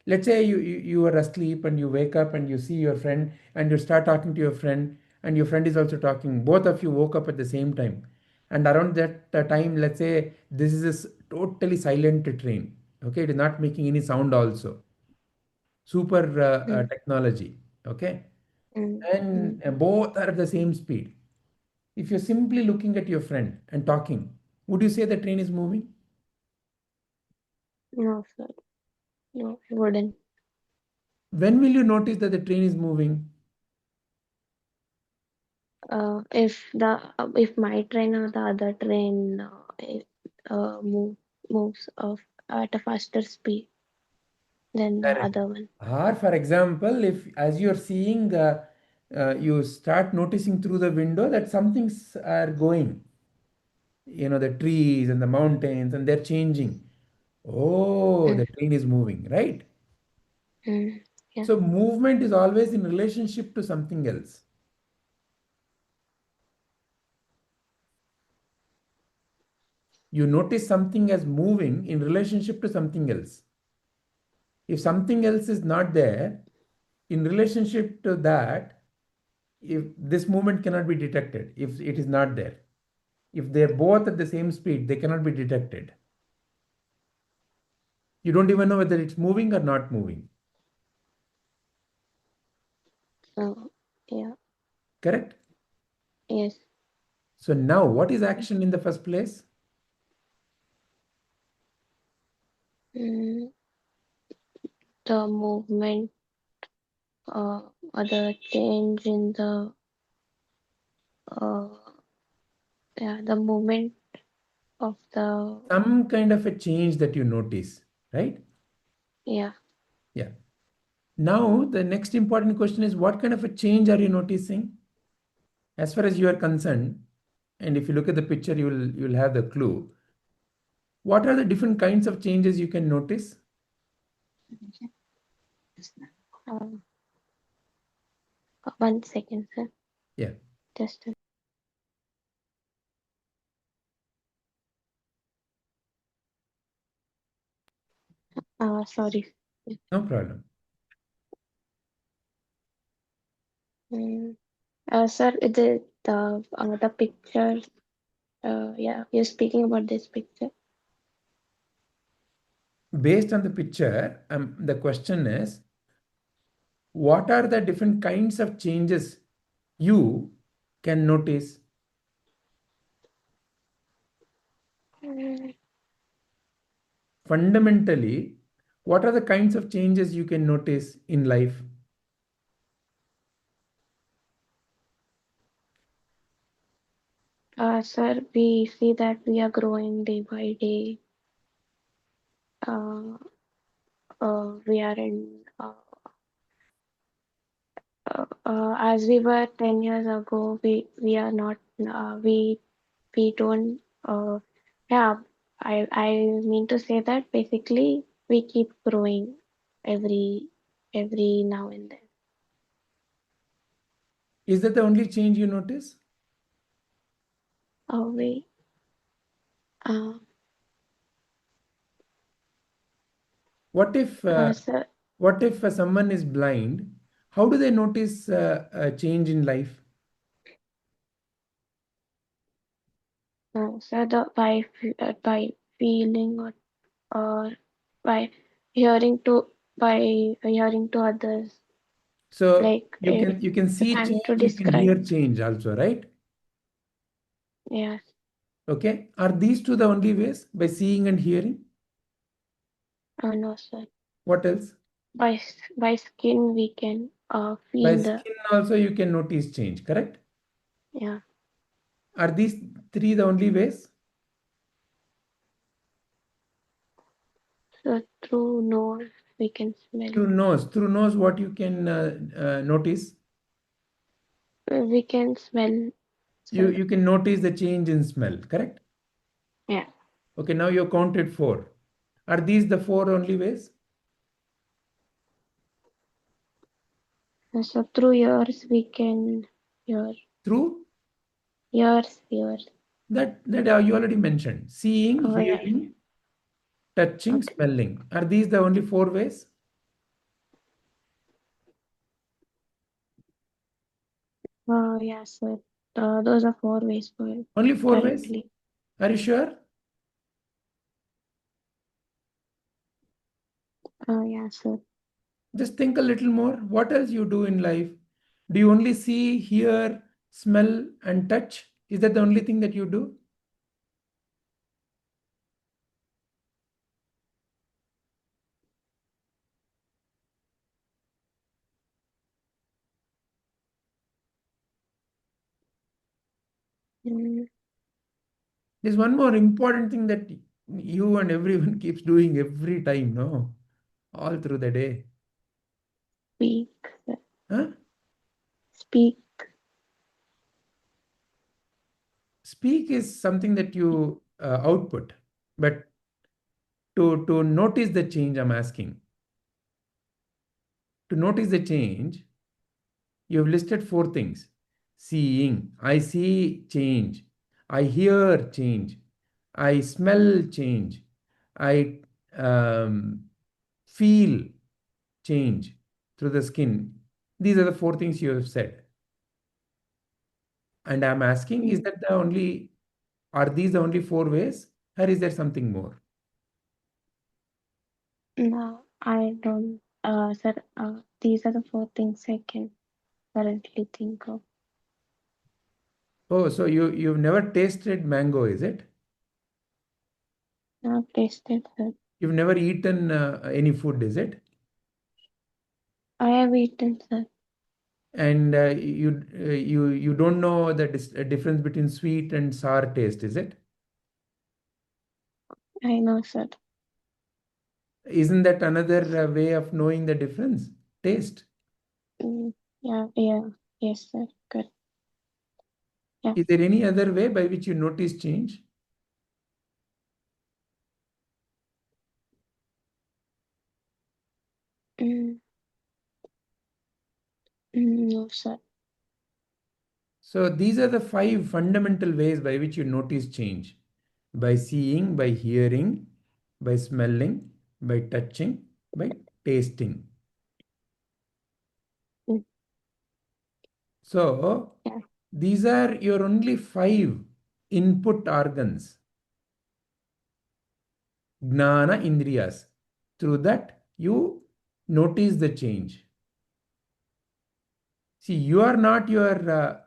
let's say you are asleep and you wake up and you see your friend and you start talking to your friend and your friend is also talking, both of you woke up at the same time. And around that time, let's say this is a totally silent train. Okay, it is not making any sound also. Super Mm, technology. Okay. mm, mm. And both are at the same speed. If you're simply looking at your friend and talking, would you say the train is moving? No, sir. No, I wouldn't. When will you notice that the train is moving? If my train or the other train moves off at a faster speed than the Correct. other one. Or, for example, if as you're seeing, you start noticing through the window that some things are going, the trees and the mountains, and they're changing. Oh, Mm, the train is moving, right? mm, yeah. So, movement is always in relationship to something else. You notice something as moving in relationship to something else. If something else is not there, in relationship to that, if this movement cannot be detected, if it is not there. If they're both at the same speed, they cannot be detected. You don't even know whether it's moving or not moving. Oh, yeah. Correct? Yes. So now what is action in the first place? Mm, the movement or the change in the uh, the movement of the Some kind of a change that you notice, right? yeah. Yeah. Now the next important question is, what kind of a change are you noticing? As far as you are concerned, and if you look at the picture, you'll have the clue. What are the different kinds of changes you can notice? Uh, 1 second, sir. Yeah, Just sorry. no problem. Mm. Sir, the picture. Yeah, you're speaking about this picture. Based on the picture, the question is, what are the different kinds of changes you can notice? Mm. Fundamentally, what are the kinds of changes you can notice in life? Sir, we see that we are growing day by day. We are in as we were 10 years ago. We are not. We don't. Yeah, I mean to say that basically we keep growing every now and then. Is that the only change you notice? Away. What if Sir, someone is blind? How do they notice a change in life? sir, by feeling or by by hearing to others, So like you can you see can change, to you can describe. hear change also, right? Yes. Okay. Are these two the only ways, by seeing and hearing? No, sir. What else? By skin we can By feel the. skin also you can notice change, correct? Yeah. Are these three the only ways? So through nose we can smell. Through nose, what you can notice? We can smell, sir. You can notice the change in smell, correct? Yeah. Okay, now you counted four. Are these the four only ways? So through ears we can hear. Through Ears. that you already mentioned. Seeing, Oh yeah. hearing, touching, Okay. smelling. Are these the only four ways? Yeah, sir. Those are four ways for it Only four ways? currently. Are you sure? Yeah, sir. Just think a little more. What else you do in life? Do you only see, hear, smell, and touch? Is that the only thing that you do? Mm, There's one more important thing that you and everyone keeps doing every time, no? All through the day. speak, sir. Huh? Speak. Speak is something that you output, but to notice the change, I'm asking. To notice the change, you have listed four things. Seeing, I see change. I hear change. I smell change. I um, feel change through the skin. These are the four things you have said. And I'm asking, is Mm, that the only, are these the only four ways? Or is there something more? No, I don't. Sir, these are the four things I can currently think of. Oh, so you've never tasted mango, is it? I've tasted, sir. You've never eaten any food, is it? I have eaten, sir. And you don't know the difference between sweet and sour taste, is it? I know, sir. Isn't that another way of knowing the difference? Taste. Mm, yeah. Yes, sir. Good. Yeah. Is there any other way by which you notice change? Mm, no, sir. So these are the five fundamental ways by which you notice change: by seeing, by hearing, by smelling, by touching, by tasting. Mm, So yeah. these are your only five input organs, gnana indriyas. Through that, you notice the change. See, you are not your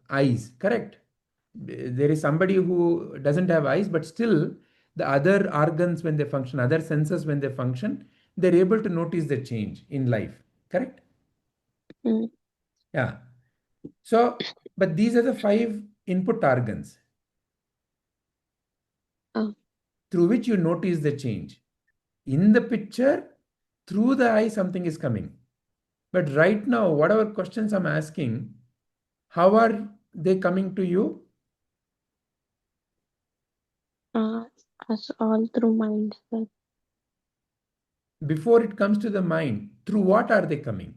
eyes, correct? There is somebody who doesn't have eyes, but still the other organs, when they function, other senses, when they function, they're able to notice the change in life, correct? Mm, Yeah. So, but these are the five input organs oh, through which you notice the change. In the picture, through the eye, something is coming. But right now, whatever questions I'm asking, how are they coming to you? uh, as all through mind, sir. Before it comes to the mind, through what are they coming?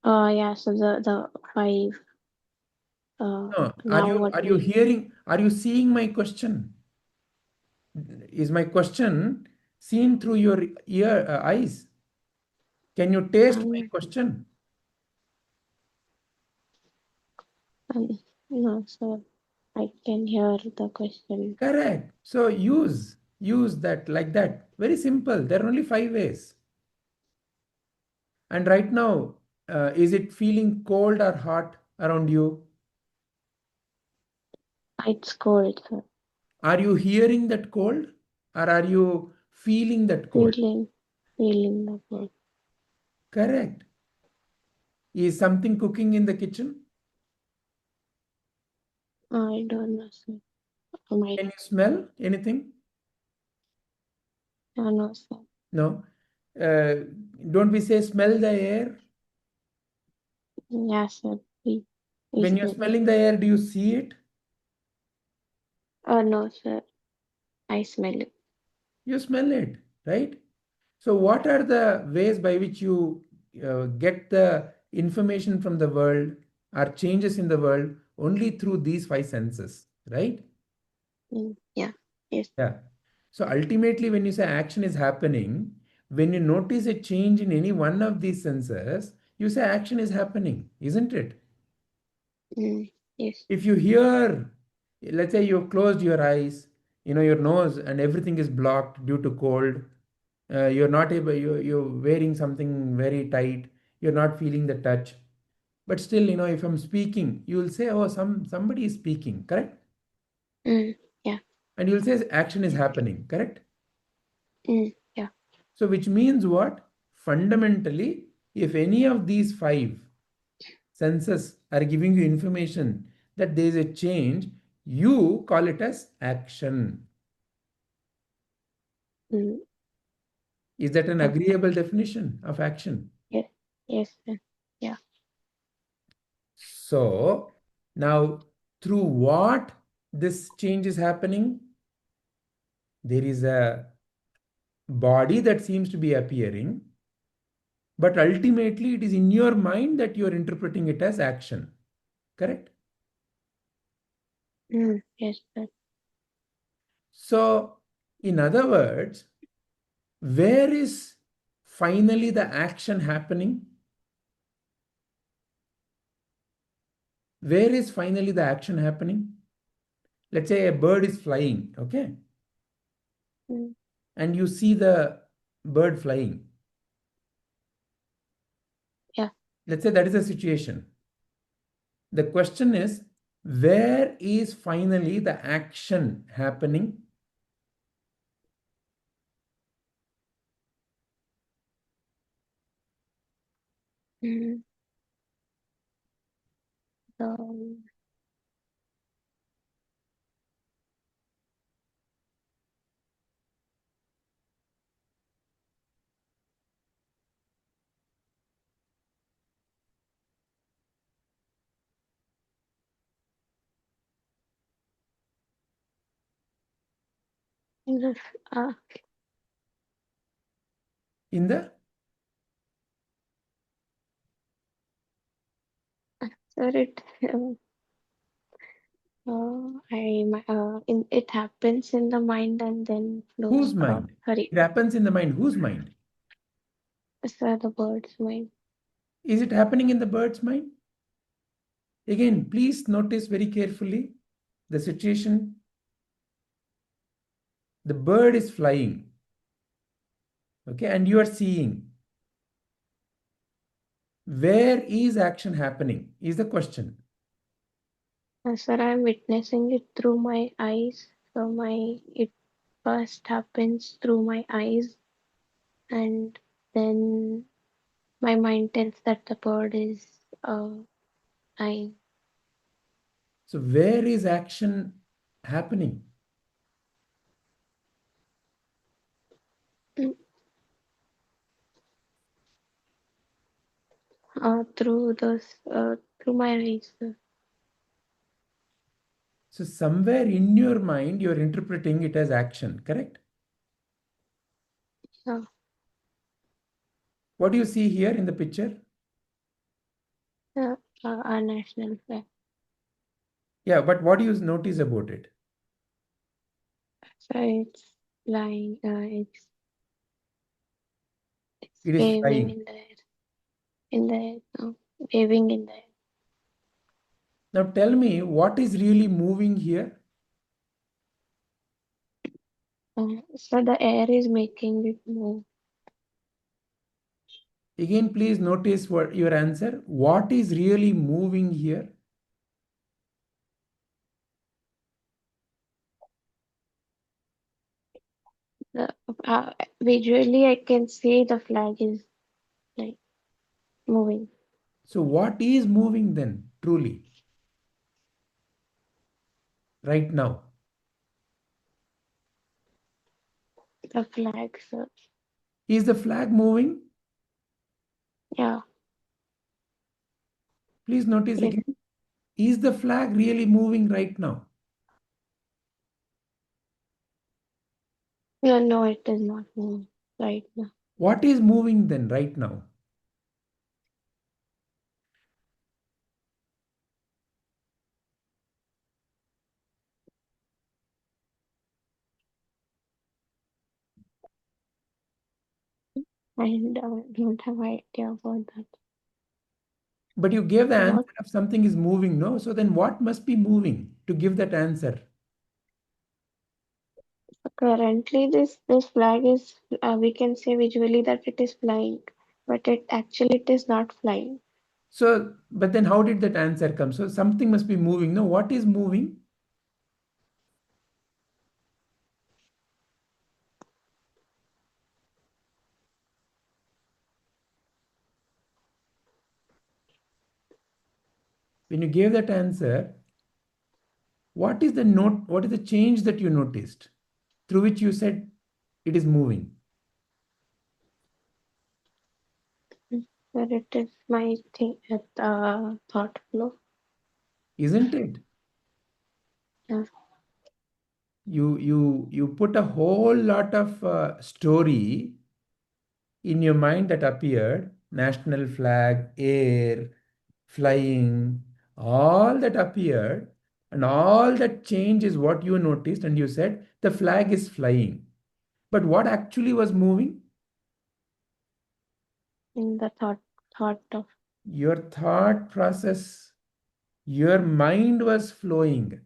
Yeah, so the five. No, Now what are you we hearing? Are you seeing my question? Is my question seen through your eyes? Can you taste my um, question? um, no, so I can hear the question. Correct. So use that like that. Very simple. There are only 5 ways. And right now, is it feeling cold or hot around you? It's cold, sir. Are you hearing that cold or are you feeling that cold? Feeling the cold. Correct. Is something cooking in the kitchen? I don't know, sir. My Can you smell anything? no, sir. No. Uh, don't we say smell the air? Yeah, sir. We When you're smell. smelling the air, do you see it? No, sir. I smell it. You smell it, right? So, what are the ways by which you get the information from the world or changes in the world? Only through these 5 senses, right? Yeah. Yes. Yeah. So, ultimately, when you say action is happening, when you notice a change in any one of these senses, you say action is happening, isn't it? Yes. If you hear, let's say you closed your eyes, your nose and everything is blocked due to cold, you're not able, you're wearing something very tight, you're not feeling the touch. But still, if I'm speaking, you will say, oh, somebody is speaking, correct? Yeah. And you'll say action is happening, correct? Yeah. So, which means what? Fundamentally, if any of these 5 senses are giving you information that there is a change, you call it as action. Mm, Is that an yeah. agreeable definition of action? Yes. Yes, sir. Yeah. So, now through what this change is happening? There is a body that seems to be appearing, but ultimately it is in your mind that you are interpreting it as action. Correct? Yes, sir. So, in other words, where is finally the action happening? Where is finally the action happening? Let's say a bird is flying, okay? Mm, And you see the bird flying. yeah. Let's say that is the situation. The question is, where is finally the action happening? Mm, um, the, uh, In the sir, it happens in the mind and then flows. whose mind? Sorry, It happens in the mind. Whose mind? sir, the bird's mind. Is it happening in the bird's mind? Again, please notice very carefully the situation. The bird is flying, okay, and you are seeing. Where is action happening? Is the question. Sir, I'm witnessing it through my eyes. So it first happens through my eyes, and then my mind tells that the bird is flying. So, where is action happening? Mm, through my eyes. So, somewhere in your mind, you're interpreting it as action, correct? Yeah. What do you see here in the picture? our national flag. Yeah, but what do you notice about it? So it's flying. It's It is waving flying. in the air. In the air. No, waving in the air. Now tell me, what is really moving here? So the air is making it move. Again, please notice what your answer. What is really moving here? The, visually, I can see the flag is like moving. So what is moving then, truly, right now? The flag. So Is the flag moving? yeah, Please notice yes. again. Is the flag really moving right now? Yeah, no, it is not moving right now. What is moving then right now? I don't have idea about that. But you gave the answer What of something is moving, no? So then what must be moving to give that answer? currently this flag is we can say visually that it is flying, but it is not flying. So, but then how did that answer come? So something must be moving. No, what is moving? When you gave that answer, what is the note? What is the change that you noticed through which you said it is moving? But it is my thing thought flow. Isn't it? Yeah. You put a whole lot of story in your mind that appeared, national flag, air, flying, all that appeared, and all that change is what you noticed, and you said the flag is flying. But what actually was moving? In the thought of Your thought process, your mind was flowing.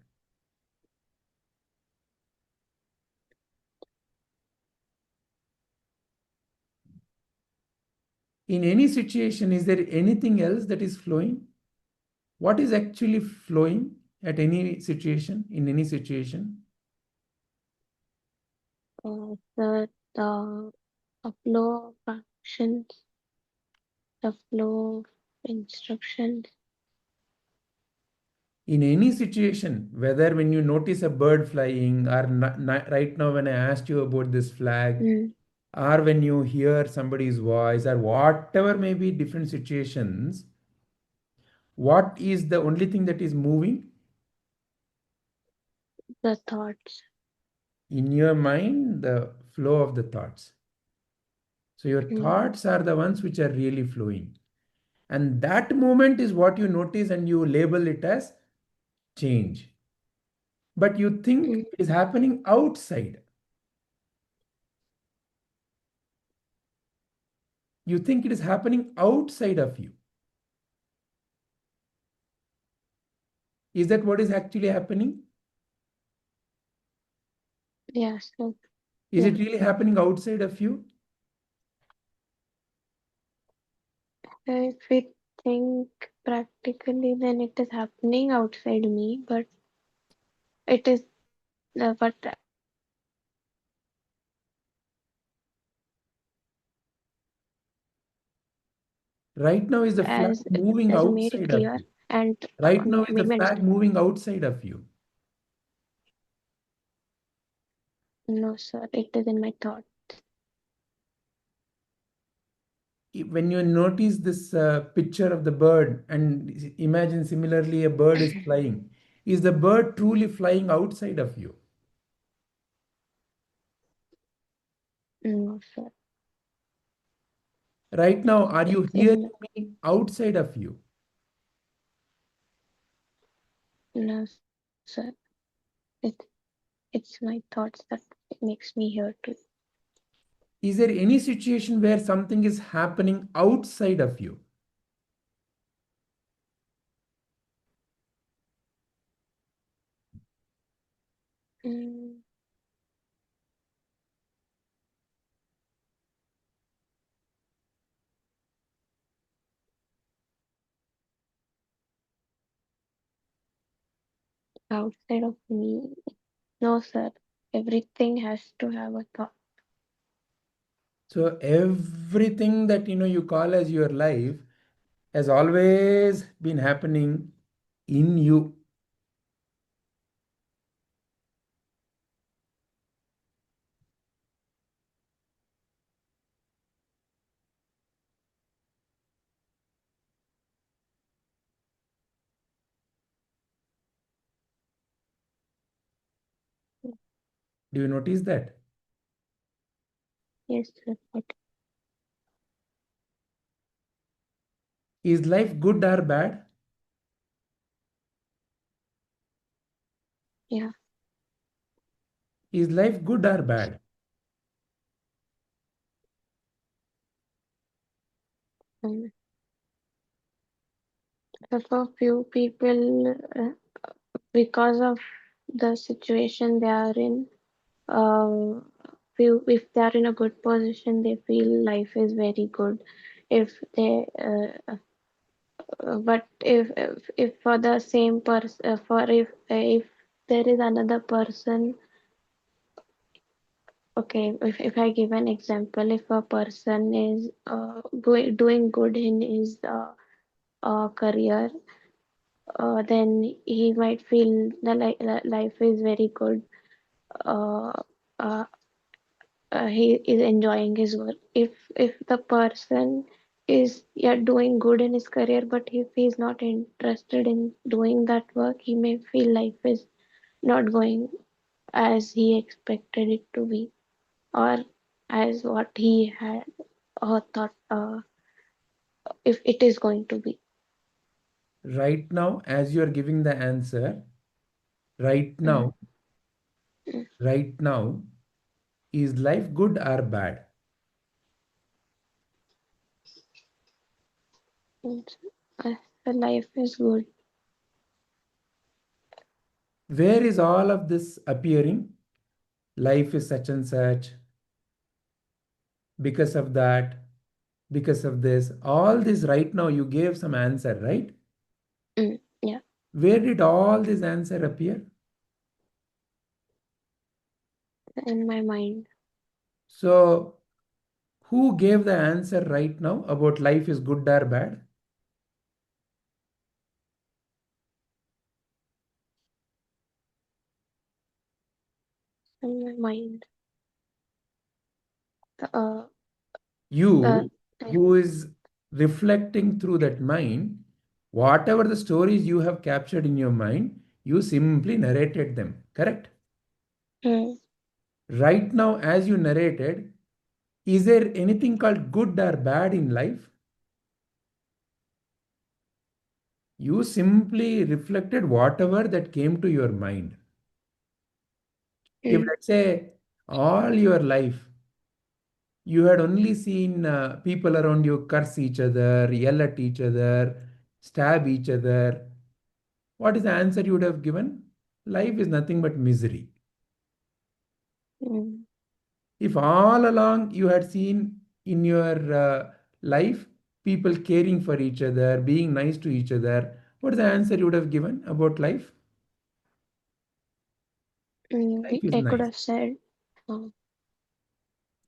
In any situation, is there anything else that is flowing? What is actually flowing at any situation, in any situation? the flow of actions, the flow of instructions. In any situation, whether when you notice a bird flying, or right now when I asked you about this flag, Mm, or when you hear somebody's voice, or whatever may be different situations, what is the only thing that is moving? the thoughts. In your mind, the flow of the thoughts. So your Mm, thoughts are the ones which are really flowing. And that moment is what you notice and you label it as change. But you think mm, it is happening outside. You think it is happening outside of you. Is that what is actually happening? yeah, so Is yeah. it really happening outside of you? If we think practically, then it is happening outside me, but it is, but Right now is the flag moving as made it outside of clear, you. and Right now is the maybe flag understand. moving outside of you. No, sir, it is in my thought. When you notice this picture of the bird and imagine similarly a bird is flying, is the bird truly flying outside of you? No, sir, Right now, are you it's hearing in me outside of you? No, sir. It, it's my thoughts that makes me here too. Is there any situation where something is happening outside of you? Mm, outside of me. No, sir. Everything has to have a thought. So everything that you call as your life has always been happening in you. Do you notice that? Yes, sir. Is life good or bad? Yeah. Is life good or bad? Um, so for few people, because of the situation they are in, if they are in a good position, they feel life is very good. If they, but if for the same person, for if there is another person, okay, if I give an example, if a person is doing good in his career, then he might feel the life is very good. Uh, uh, he is enjoying his work. If the person is, yeah, doing good in his career, but if he's not interested in doing that work, he may feel life is not going as he expected it to be, or as what he had thought if it is going to be. Right now, as you are giving the answer, right Mm, now, mm, right now, is life good or bad? mm. The life is good. Where is all of this appearing? Life is such and such, because of that, because of this. All this right now, you gave some answer, right? Yeah, Where did all this answer appear? in my mind. So, who gave the answer right now about life is good or bad? In my mind. Uh, uh, You, who is reflecting through that mind, whatever the stories you have captured in your mind, you simply narrated them, correct? mm, Right now, as you narrated, is there anything called good or bad in life? You simply reflected whatever that came to your mind. If, mm, let's say, all your life you had only seen people around you curse each other, yell at each other, stab each other, what is the answer you would have given? Life is nothing but misery. mm, If all along you had seen in your life people caring for each other, being nice to each other, what is the answer you would have given about life? Life is I could nice. have said, uh,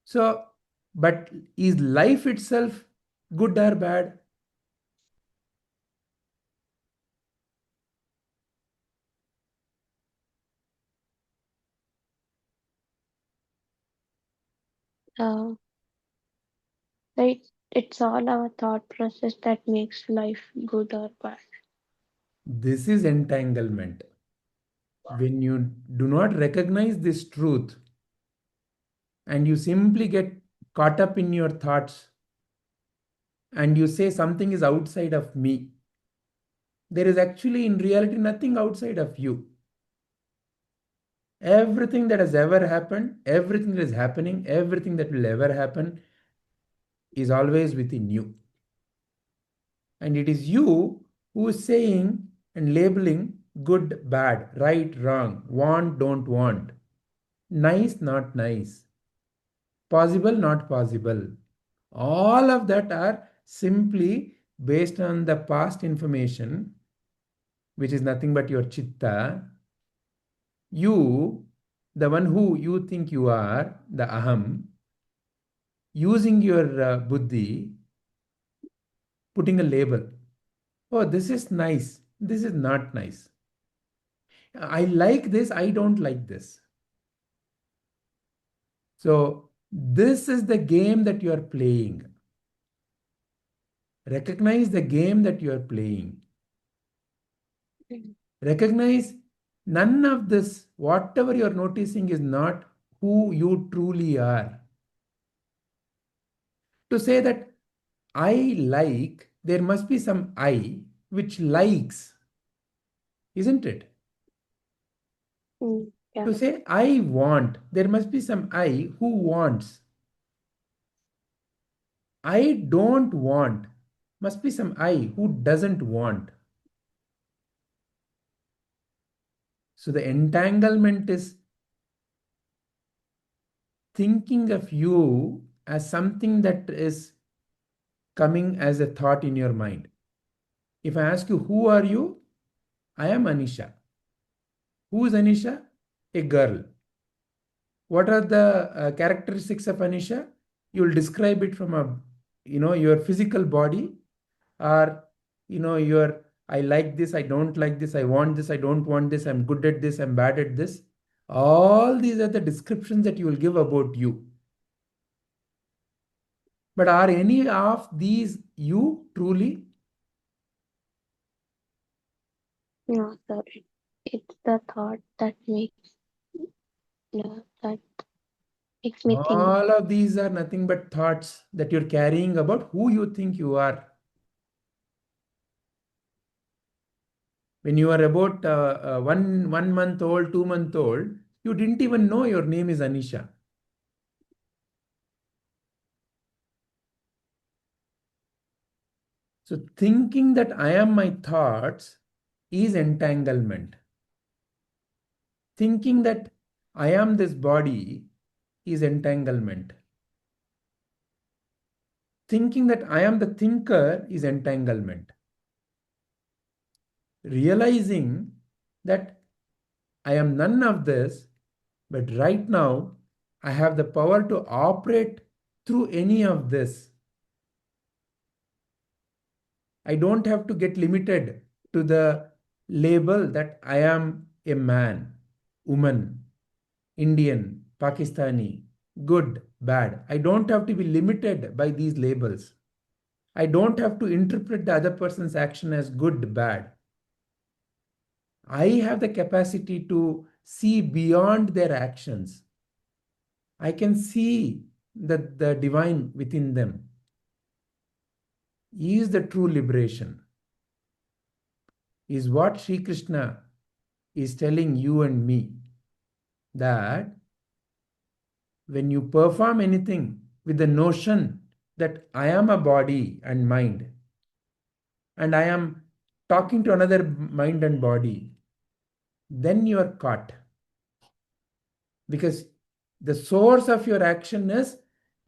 So, but is life itself good or bad? uh, right, it's all our thought process that makes life good or bad. This is entanglement. When you do not recognize this truth and you simply get caught up in your thoughts and you say something is outside of me, there is actually in reality nothing outside of you. Everything that has ever happened, everything that is happening, everything that will ever happen is always within you. And it is you who is saying and labeling good, bad, right, wrong, want, don't want, nice, not nice, possible, not possible. All of that are simply based on the past information, which is nothing but your chitta. You, the one who you think you are, the aham, using your buddhi, putting a label. Oh, this is nice. This is not nice. I like this. I don't like this. So, this is the game that you are playing. Recognize the game that you are playing. Recognize none of this, whatever you are noticing, is not who you truly are. To say that I like, there must be some I which likes, isn't it? Yeah. To say I want, there must be some I who wants. I don't want, must be some I who doesn't want. So the entanglement is thinking of you as something that is coming as a thought in your mind. If I ask you, who are you? I am Anisha. Who is Anisha? A girl. What are the characteristics of Anisha? You will describe it from a, your physical body, or, your, I like this, I don't like this, I want this, I don't want this, I'm good at this, I'm bad at this. All these are the descriptions that you will give about you. But are any of these you truly? No, sir. It's the thought that that makes me think. All of these are nothing but thoughts that you're carrying about who you think you are. When you are about one month old, 2 month old, you didn't even know your name is Anisha. So thinking that I am my thoughts is entanglement. Thinking that I am this body is entanglement. Thinking that I am the thinker is entanglement. Realizing that I am none of this, but right now I have the power to operate through any of this. I don't have to get limited to the label that I am a man, woman, Indian, Pakistani, good, bad. I don't have to be limited by these labels. I don't have to interpret the other person's action as good, bad. I have the capacity to see beyond their actions. I can see the divine within them. Is the true liberation. Is what Sri Krishna is telling you and me, that when you perform anything with the notion that I am a body and mind, and I am talking to another mind and body, then you are caught. Because the source of your action is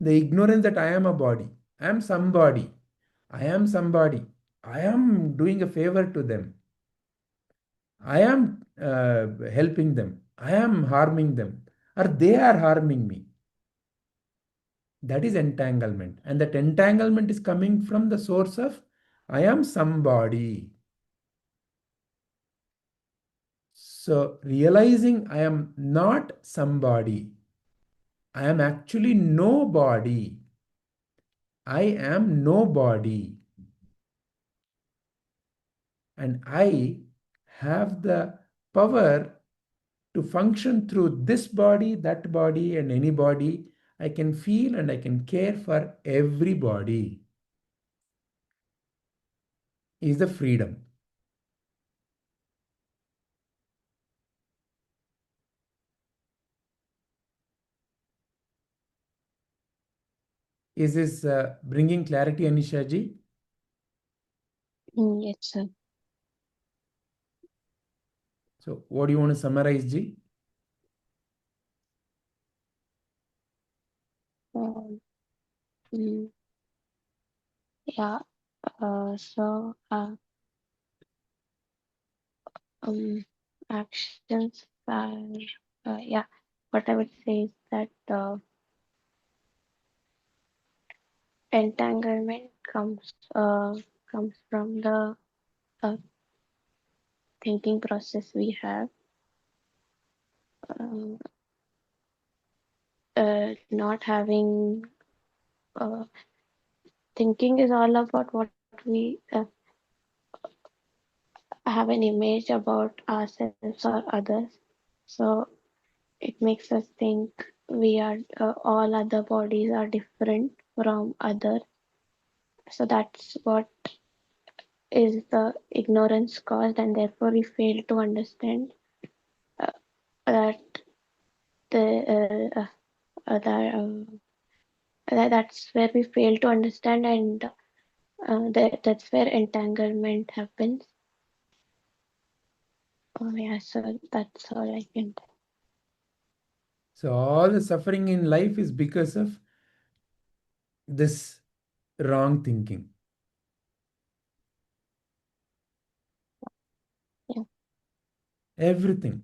the ignorance that I am a body, I am somebody, I am somebody, I am doing a favor to them, I am helping them, I am harming them, or they are harming me. That is entanglement. And that entanglement is coming from the source of I am somebody. So realizing I am not somebody, I am actually nobody. I am nobody. And I have the power to function through this body, that body, and any body. I can feel and I can care for everybody. Is the freedom. Is this bringing clarity, Anisha ji? Yes, sir. So what do you want to summarize, ji? Um, mm, yeah. So, actions are, yeah. What I would say is that entanglement comes from the uh, thinking process we have. Um, not having thinking is all about what we have an image about ourselves or others. So it makes us think we are all other bodies are different from other. So that's what is the ignorance caused, and therefore we fail to understand uh, that the that's where we fail to understand, and that's where entanglement happens. Oh yeah, so that's all I can tell. So all the suffering in life is because of this wrong thinking. Yeah. Everything.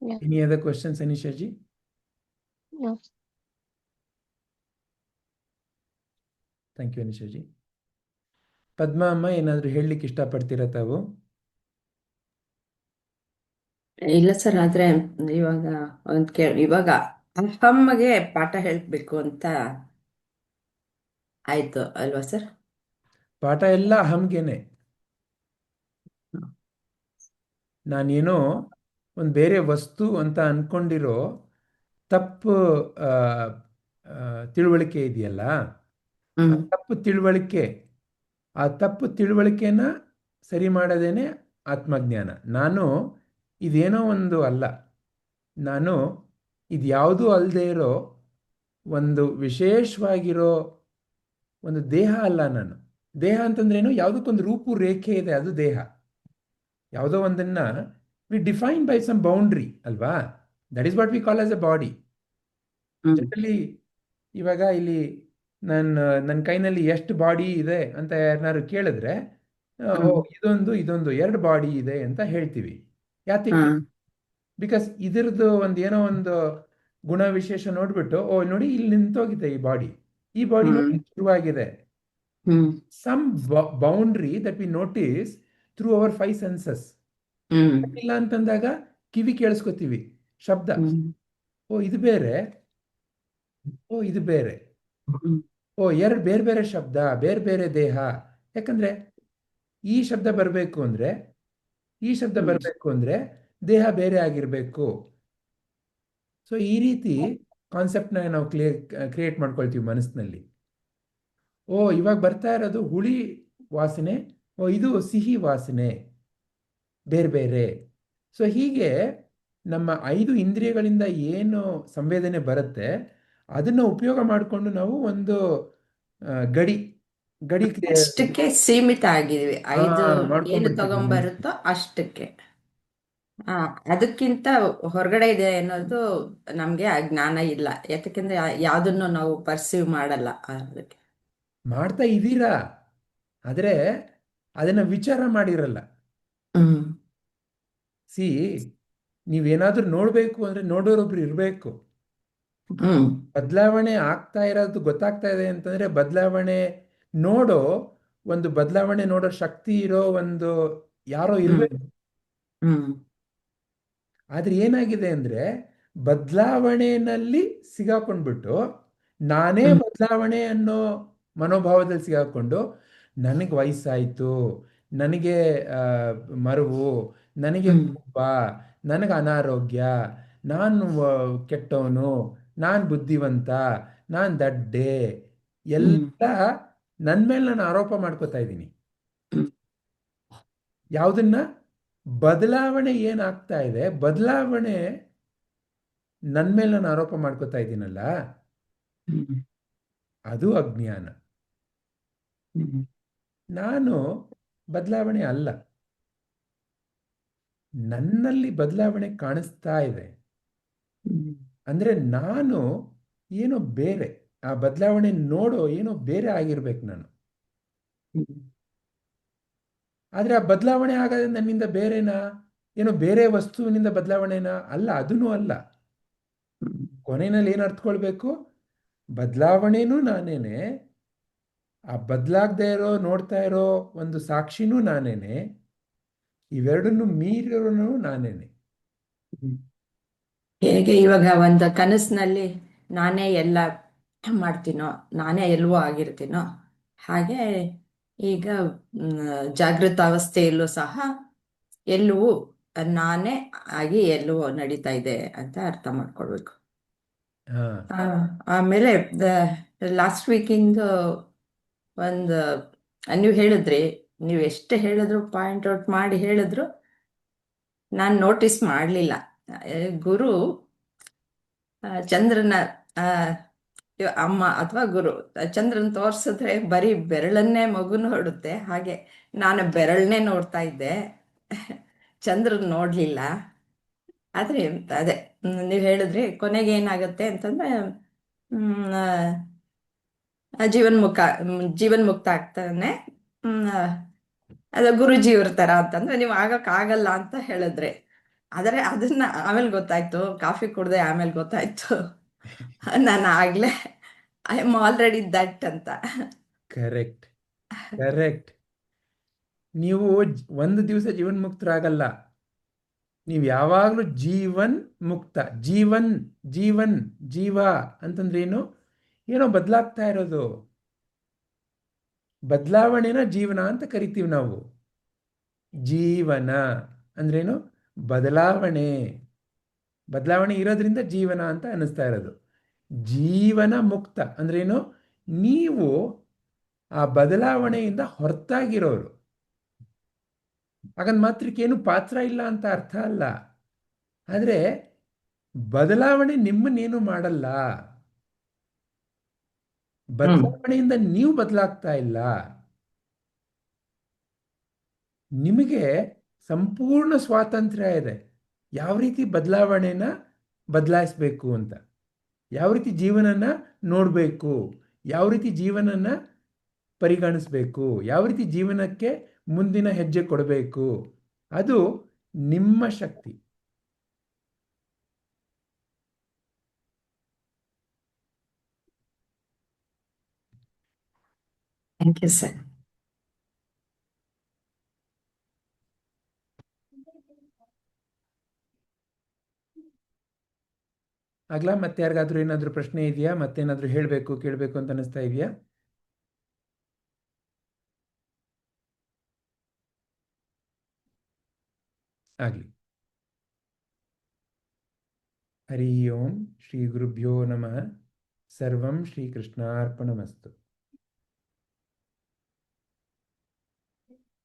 Yeah. Any other questions, Anisha ji? No. Thank you Anisha ji. Padma ಅಮ್ಮ ಏನಾದರೂ ಹೇಳಲಿಕ್ಕೆ ಇಷ್ಟಪಡ್ತೀರಾ ತಾವು? ಇಲ್ಲ sir, ಆದ್ರೆ ಇವಾಗ ಇವಾಗ ಅಹಮ್ಮಗೆ ಪಾಠ ಹೇಳ್ಬೇಕು ಅಂತ ಆಯ್ತು ಅಲ್ವಾ ಸರ್? ಪಾಠ ಎಲ್ಲ ಅಹಮ್ಗೆನೆ. ನಾನೇನೋ ಒಂದು ಬೇರೆ ವಸ್ತು ಅಂತ ಅನ್ಕೊಂಡಿರೋ ತಪ್ಪು ತಿಳುವಳಿಕೆ ಇದೆಯಲ್ಲ, ಆ ತಪ್ಪು ತಿಳುವಳಿಕೆ, ಆ ತಪ್ಪು ತಿಳುವಳಿಕೆನ ಸರಿ ಮಾಡೋದೇನೆ ಆತ್ಮಜ್ಞಾನ. ನಾನು ಇದೇನೋ ಒಂದು ಅಲ್ಲ, ನಾನು ಇದ್ಯಾವುದೂ ಅಲ್ಲದೆ ಇರೋ ಒಂದು ವಿಶೇಷವಾಗಿರೋ ಒಂದು ದೇಹ ಅಲ್ಲ. ನಾನು ದೇಹ ಅಂತಂದ್ರೇನು, ಯಾವುದಕ್ಕೊಂದು ರೂಪು ರೇಖೆ ಇದೆ, ಅದು ದೇಹ. ಯಾವುದೋ ಒಂದನ್ನು we define by some boundary ಅಲ್ವಾ, that is what we call as a body. Generally ಇವಾಗ ಇಲ್ಲಿ ನನ್ನ ಕೈನಲ್ಲಿ ಎಷ್ಟು ಬಾಡಿ ಇದೆ ಅಂತ ಯಾರನ್ನಾರು ಕೇಳಿದ್ರೆ, ಓ ಇದೊಂದು ಇದೊಂದು 2 ಬಾಡಿ ಇದೆ ಅಂತ ಹೇಳ್ತೀವಿ. ಯಾತಕ್ಕೆ? ಬಿಕಾಸ್ ಇದ್ರದ್ದು ಒಂದು ಏನೋ ಒಂದು ಗುಣ ವಿಶೇಷ ನೋಡ್ಬಿಟ್ಟು, ಓ ನೋಡಿ ಇಲ್ಲಿ ನಿಂತೋಗಿದೆ ಈ ಬಾಡಿ, ಈ ಬಾಡಿ ನೋಡಿ ಶುರುವಾಗಿದೆ. Some boundary that we notice through our 5 senses. ಇಲ್ಲ ಅಂತಂದಾಗ ಕಿವಿ ಕೇಳಿಸ್ಕೊತೀವಿ, ಶಬ್ದ, ಓ ಇದು ಬೇರೆ, ಓ ಇದು ಬೇರೆ, ಓ 2 ಬೇರೆ ಬೇರೆ ಶಬ್ದ, ಬೇರೆ ಬೇರೆ ದೇಹ. ಯಾಕಂದ್ರೆ ಈ ಶಬ್ದ ಬರಬೇಕು ಅಂದ್ರೆ, ಈ ಶಬ್ದ ಬರಬೇಕು ಅಂದ್ರೆ ದೇಹ ಬೇರೆ ಆಗಿರಬೇಕು. ಸೊ ಈ ರೀತಿ ಕಾನ್ಸೆಪ್ಟ್ನ ನಾವು ಕ್ರಿಯೇಟ್ ಮಾಡ್ಕೊಳ್ತೀವಿ ಮನಸ್ಸಿನಲ್ಲಿ. ಓ ಇವಾಗ ಬರ್ತಾ ಇರೋದು ಹುಳಿ ವಾಸನೆ, ಓ ಇದು ಸಿಹಿ ವಾಸನೆ, ಬೇರೆ ಬೇರೆ. ಸೊ ಹೀಗೆ ನಮ್ಮ 5 ಇಂದ್ರಿಯಗಳಿಂದ ಏನು ಸಂವೇದನೆ ಬರುತ್ತೆ ಅದನ್ನು ಉಪಯೋಗ ಮಾಡಿಕೊಂಡು ನಾವು ಒಂದು ಗಡಿ ಅಷ್ಟಕ್ಕೆ ಸೀಮಿತ ಆಗಿದ್ವಿ. 5 ಏನು ಮಾಡ್ಕೊಂಡ್ಬಿಡ್ತೀವಿ ತಗೊಂಬರುತ್ತೋ ಅಷ್ಟಕ್ಕೆ. ಅದಕ್ಕಿಂತ ಹೊರಗಡೆ ಇದೆ ಅನ್ನೋದು ನಮ್ಗೆ ಆ ಜ್ಞಾನ ಇಲ್ಲ. ಯಾಕಂದ್ರೆ ಯಾವ್ದನ್ನು ನಾವು ಪರ್ಸೀವ್ ಮಾಡಲ್ಲ. ಅದಕ್ಕೆ ಮಾಡ್ತಾ ಇದ್ದೀರಾ, ಆದರೆ ಅದನ್ನ ವಿಚಾರ ಮಾಡಿರಲ್ಲ. ಸಿ, ನೀವೇನಾದ್ರೂ ನೋಡ್ಬೇಕು ಅಂದ್ರೆ ನೋಡೋರೊಬ್ರು ಇರಬೇಕು. ಬದಲಾವಣೆ ಆಗ್ತಾ ಇರೋದು ಗೊತ್ತಾಗ್ತಾ ಇದೆ ಅಂತಂದ್ರೆ ಬದಲಾವಣೆ ನೋಡೋ ಬದಲಾವಣೆ ನೋಡೋ ಶಕ್ತಿ ಇರೋ ಒಂದು ಯಾರೋ ಇರಬೇಕು. ಆದ್ರೆ ಏನಾಗಿದೆ ಅಂದ್ರೆ ಬದಲಾವಣೆಯಲ್ಲಿ ಸಿಗಾಕೊಂಡ್ಬಿಟ್ಟು ನಾನೇ ಬದಲಾವಣೆ ಅನ್ನೋ ಮನೋಭಾವದಲ್ಲಿ ಸಿಗಾಕೊಂಡು, ನನಗೆ ವಯಸ್ಸಾಯಿತು, ನನಗೆ ಮರುವು, ನನಗೆ ಕೋಪ, ನನಗೆ ಅನಾರೋಗ್ಯ, ನಾನು ಕೆಟ್ಟವನು, ನಾನು ಬುದ್ಧಿವಂತ, ನಾನು ದಡ್ಡೆ, ಎಲ್ಲ ನನ್ನ ಮೇಲೆ ನಾನು ಆರೋಪ ಮಾಡ್ಕೋತಾ ಇದ್ದೀನಿ. ಯಾವುದನ್ನ? ಬದಲಾವಣೆ ಏನಾಗ್ತಾ ಇದೆ, ಬದಲಾವಣೆ ನನ್ನ ಮೇಲೆ ನಾನು ಆರೋಪ ಮಾಡ್ಕೋತಾ ಇದ್ದೀನಲ್ಲ, ಅದು ಅಜ್ಞಾನ. ನಾನು ಬದಲಾವಣೆ ಅಲ್ಲ, ನನ್ನಲ್ಲಿ ಬದಲಾವಣೆ ಕಾಣಿಸ್ತಾ ಇದೆ. ಅಂದ್ರೆ ನಾನು ಏನೋ ಬೇರೆ, ಆ ಬದಲಾವಣೆ ನೋಡೋ ಏನೋ ಬೇರೆ ಆಗಿರ್ಬೇಕು ನಾನು. ಆದ್ರೆ ಆ ಬದಲಾವಣೆ ಆಗದೆ ನನ್ನಿಂದ ಬೇರೆನಾ, ಏನೋ ಬೇರೆ ವಸ್ತುವಿನಿಂದ ಬದಲಾವಣೆನಾ? ಅಲ್ಲ, ಅದೂ ಅಲ್ಲ. ಕೊನೆಯಲ್ಲಿ ಏನು ಅರ್ಥಕೊಳ್ಬೇಕು, ಬದಲಾವಣೆನೂ ನಾನೇನೆ, ಆ ಬದಲಾಗದೆ ಇರೋ ನೋಡ್ತಾ ಇರೋ ಒಂದು ಸಾಕ್ಷಿನೂ ನಾನೇನೆ, ಇವೆರಡನ್ನು ಮೀರಿರೋನು ನಾನೇನೆ. ಹೇಗೆ ಇವಾಗ ಒಂದು ಕನಸಿನಲ್ಲಿ ನಾನೇ ಎಲ್ಲ ಮಾಡ್ತೀನೋ, ನಾನೇ ಎಲ್ಲವೂ ಆಗಿರ್ತೀನೋ, ಹಾಗೆ ಈಗ ಜಾಗೃತ ಅವಸ್ಥೆಯಲ್ಲೂ ಸಹ ಎಲ್ಲವೂ ನಾನೇ ಆಗಿ ಎಲ್ಲವೂ ನಡೀತಾ ಇದೆ ಅಂತ ಅರ್ಥ ಮಾಡ್ಕೊಳ್ಬೇಕು. ಆಮೇಲೆ ಲಾಸ್ಟ್ ವೀಕಿಂದು ಒಂದು ನೀವು ಹೇಳಿದ್ರಿ, ನೀವು ಎಷ್ಟು ಹೇಳಿದ್ರು, ಪಾಯಿಂಟ್ ಔಟ್ ಮಾಡಿ ಹೇಳಿದ್ರು, ನಾನು ನೋಟಿಸ್ ಮಾಡಲಿಲ್ಲ. ಗುರು ಚಂದ್ರನ ಅಮ್ಮ ಅಥವಾ ಗುರು ಚಂದ್ರನ್ ತೋರಿಸಿದ್ರೆ ಬರೀ ಬೆರಳನ್ನೇ ಮಗು ನೋಡುತ್ತೆ, ಹಾಗೆ ನಾನು ಬೆರಳನ್ನೇ ನೋಡ್ತಾ ಇದ್ದೆ, ಚಂದ್ರನ್ ನೋಡ್ಲಿಲ್ಲ. ಆದ್ರೆ ಅದೇ ನೀವು ಹೇಳಿದ್ರಿ, ಕೊನೆಗೆ ಏನಾಗುತ್ತೆ ಅಂತಂದ್ರೆ ಜೀವನ್ಮುಕ್ತ ಆಗ್ತಾನೆ. ಅದು ಗುರುಜಿಯವ್ರ ತರ ಅಂತಂದ್ರೆ ನೀವು ಆಗಲ್ಲ ಅಂತ ಹೇಳಿದ್ರೆ, ಆದರೆ ಅದನ್ನ ಆಮೇಲೆ ಗೊತ್ತಾಯ್ತು, ಕಾಫಿ ಕುಡ್ದೆ ಆಮೇಲೆ ಗೊತ್ತಾಯ್ತು ನಾನು ಆಗ್ಲೇ ಐ ಆಮ್ ಆಲ್ರೆಡಿ ದಟ್ ಅಂತ. Correct, correct. ನೀವು ಒಂದು ದಿವಸ ಜೀವನ್ ಮುಕ್ತರಾಗಲ್ಲ, ನೀವು ಯಾವಾಗಲೂ ಜೀವನ್ ಮುಕ್ತ. ಜೀವನ್ ಜೀವನ್ ಜೀವ ಅಂತಂದ್ರೆ ಏನು, ಏನೋ ಬದಲಾಗ್ತಾ ಇರೋದು. ಬದಲಾವಣೆನ ಜೀವನ ಅಂತ ಕರಿತೀವಿ ನಾವು. ಜೀವನ ಅಂದ್ರೇನು, ಬದಲಾವಣೆ. ಬದಲಾವಣೆ ಇರೋದ್ರಿಂದ ಜೀವನ ಅಂತ ಅನ್ನಿಸ್ತಾ ಇರೋದು. ಜೀವನ ಮುಕ್ತ ಅಂದ್ರೇನು, ನೀವು ಆ ಬದಲಾವಣೆಯಿಂದ ಹೊರತಾಗಿರೋರು. ಹಾಗಂದ್ ಮಾತ್ರಕ್ಕೇನು ಪಾತ್ರ ಇಲ್ಲ ಅಂತ ಅರ್ಥ ಅಲ್ಲ. ಆದರೆ ಬದಲಾವಣೆ ನಿಮ್ಮನ್ನೇನು ಮಾಡಲ್ಲ, ಬದಲಾವಣೆಯಿಂದ ನೀವು ಬದಲಾಗ್ತಾ ಇಲ್ಲ. ನಿಮಗೆ ಸಂಪೂರ್ಣ ಸ್ವಾತಂತ್ರ್ಯ ಇದೆ, ಯಾವ ರೀತಿ ಬದಲಾವಣೆನ ಬದಲಾಯಿಸ್ಬೇಕು ಅಂತ, ಯಾವ ರೀತಿ ಜೀವನನ ನೋಡಬೇಕು, ಯಾವ ರೀತಿ ಜೀವನನ ಪರಿಗಣಿಸ್ಬೇಕು, ಯಾವ ರೀತಿ ಜೀವನಕ್ಕೆ ಮುಂದಿನ ಹೆಜ್ಜೆ ಕೊಡಬೇಕು. ಅದು ನಿಮ್ಮ ಶಕ್ತಿ. Thank you sir. ಆಗ್ಲಾ ಮತ್ತೆ ಯಾರಿಗಾದ್ರೂ ಏನಾದರೂ ಪ್ರಶ್ನೆ ಇದೆಯಾ, ಮತ್ತೇನಾದರೂ ಹೇಳಬೇಕು ಕೇಳಬೇಕು ಅಂತ ಅನಿಸ್ತಾ ಇದೆಯಾ? ಆಗಲಿ. ಹರಿ ಓಂ ಶ್ರೀ ಗುರುಭ್ಯೋ ನಮಃ. ಸರ್ವಂ ಶ್ರೀಕೃಷ್ಣಾರ್ಪಣಮಸ್ತು.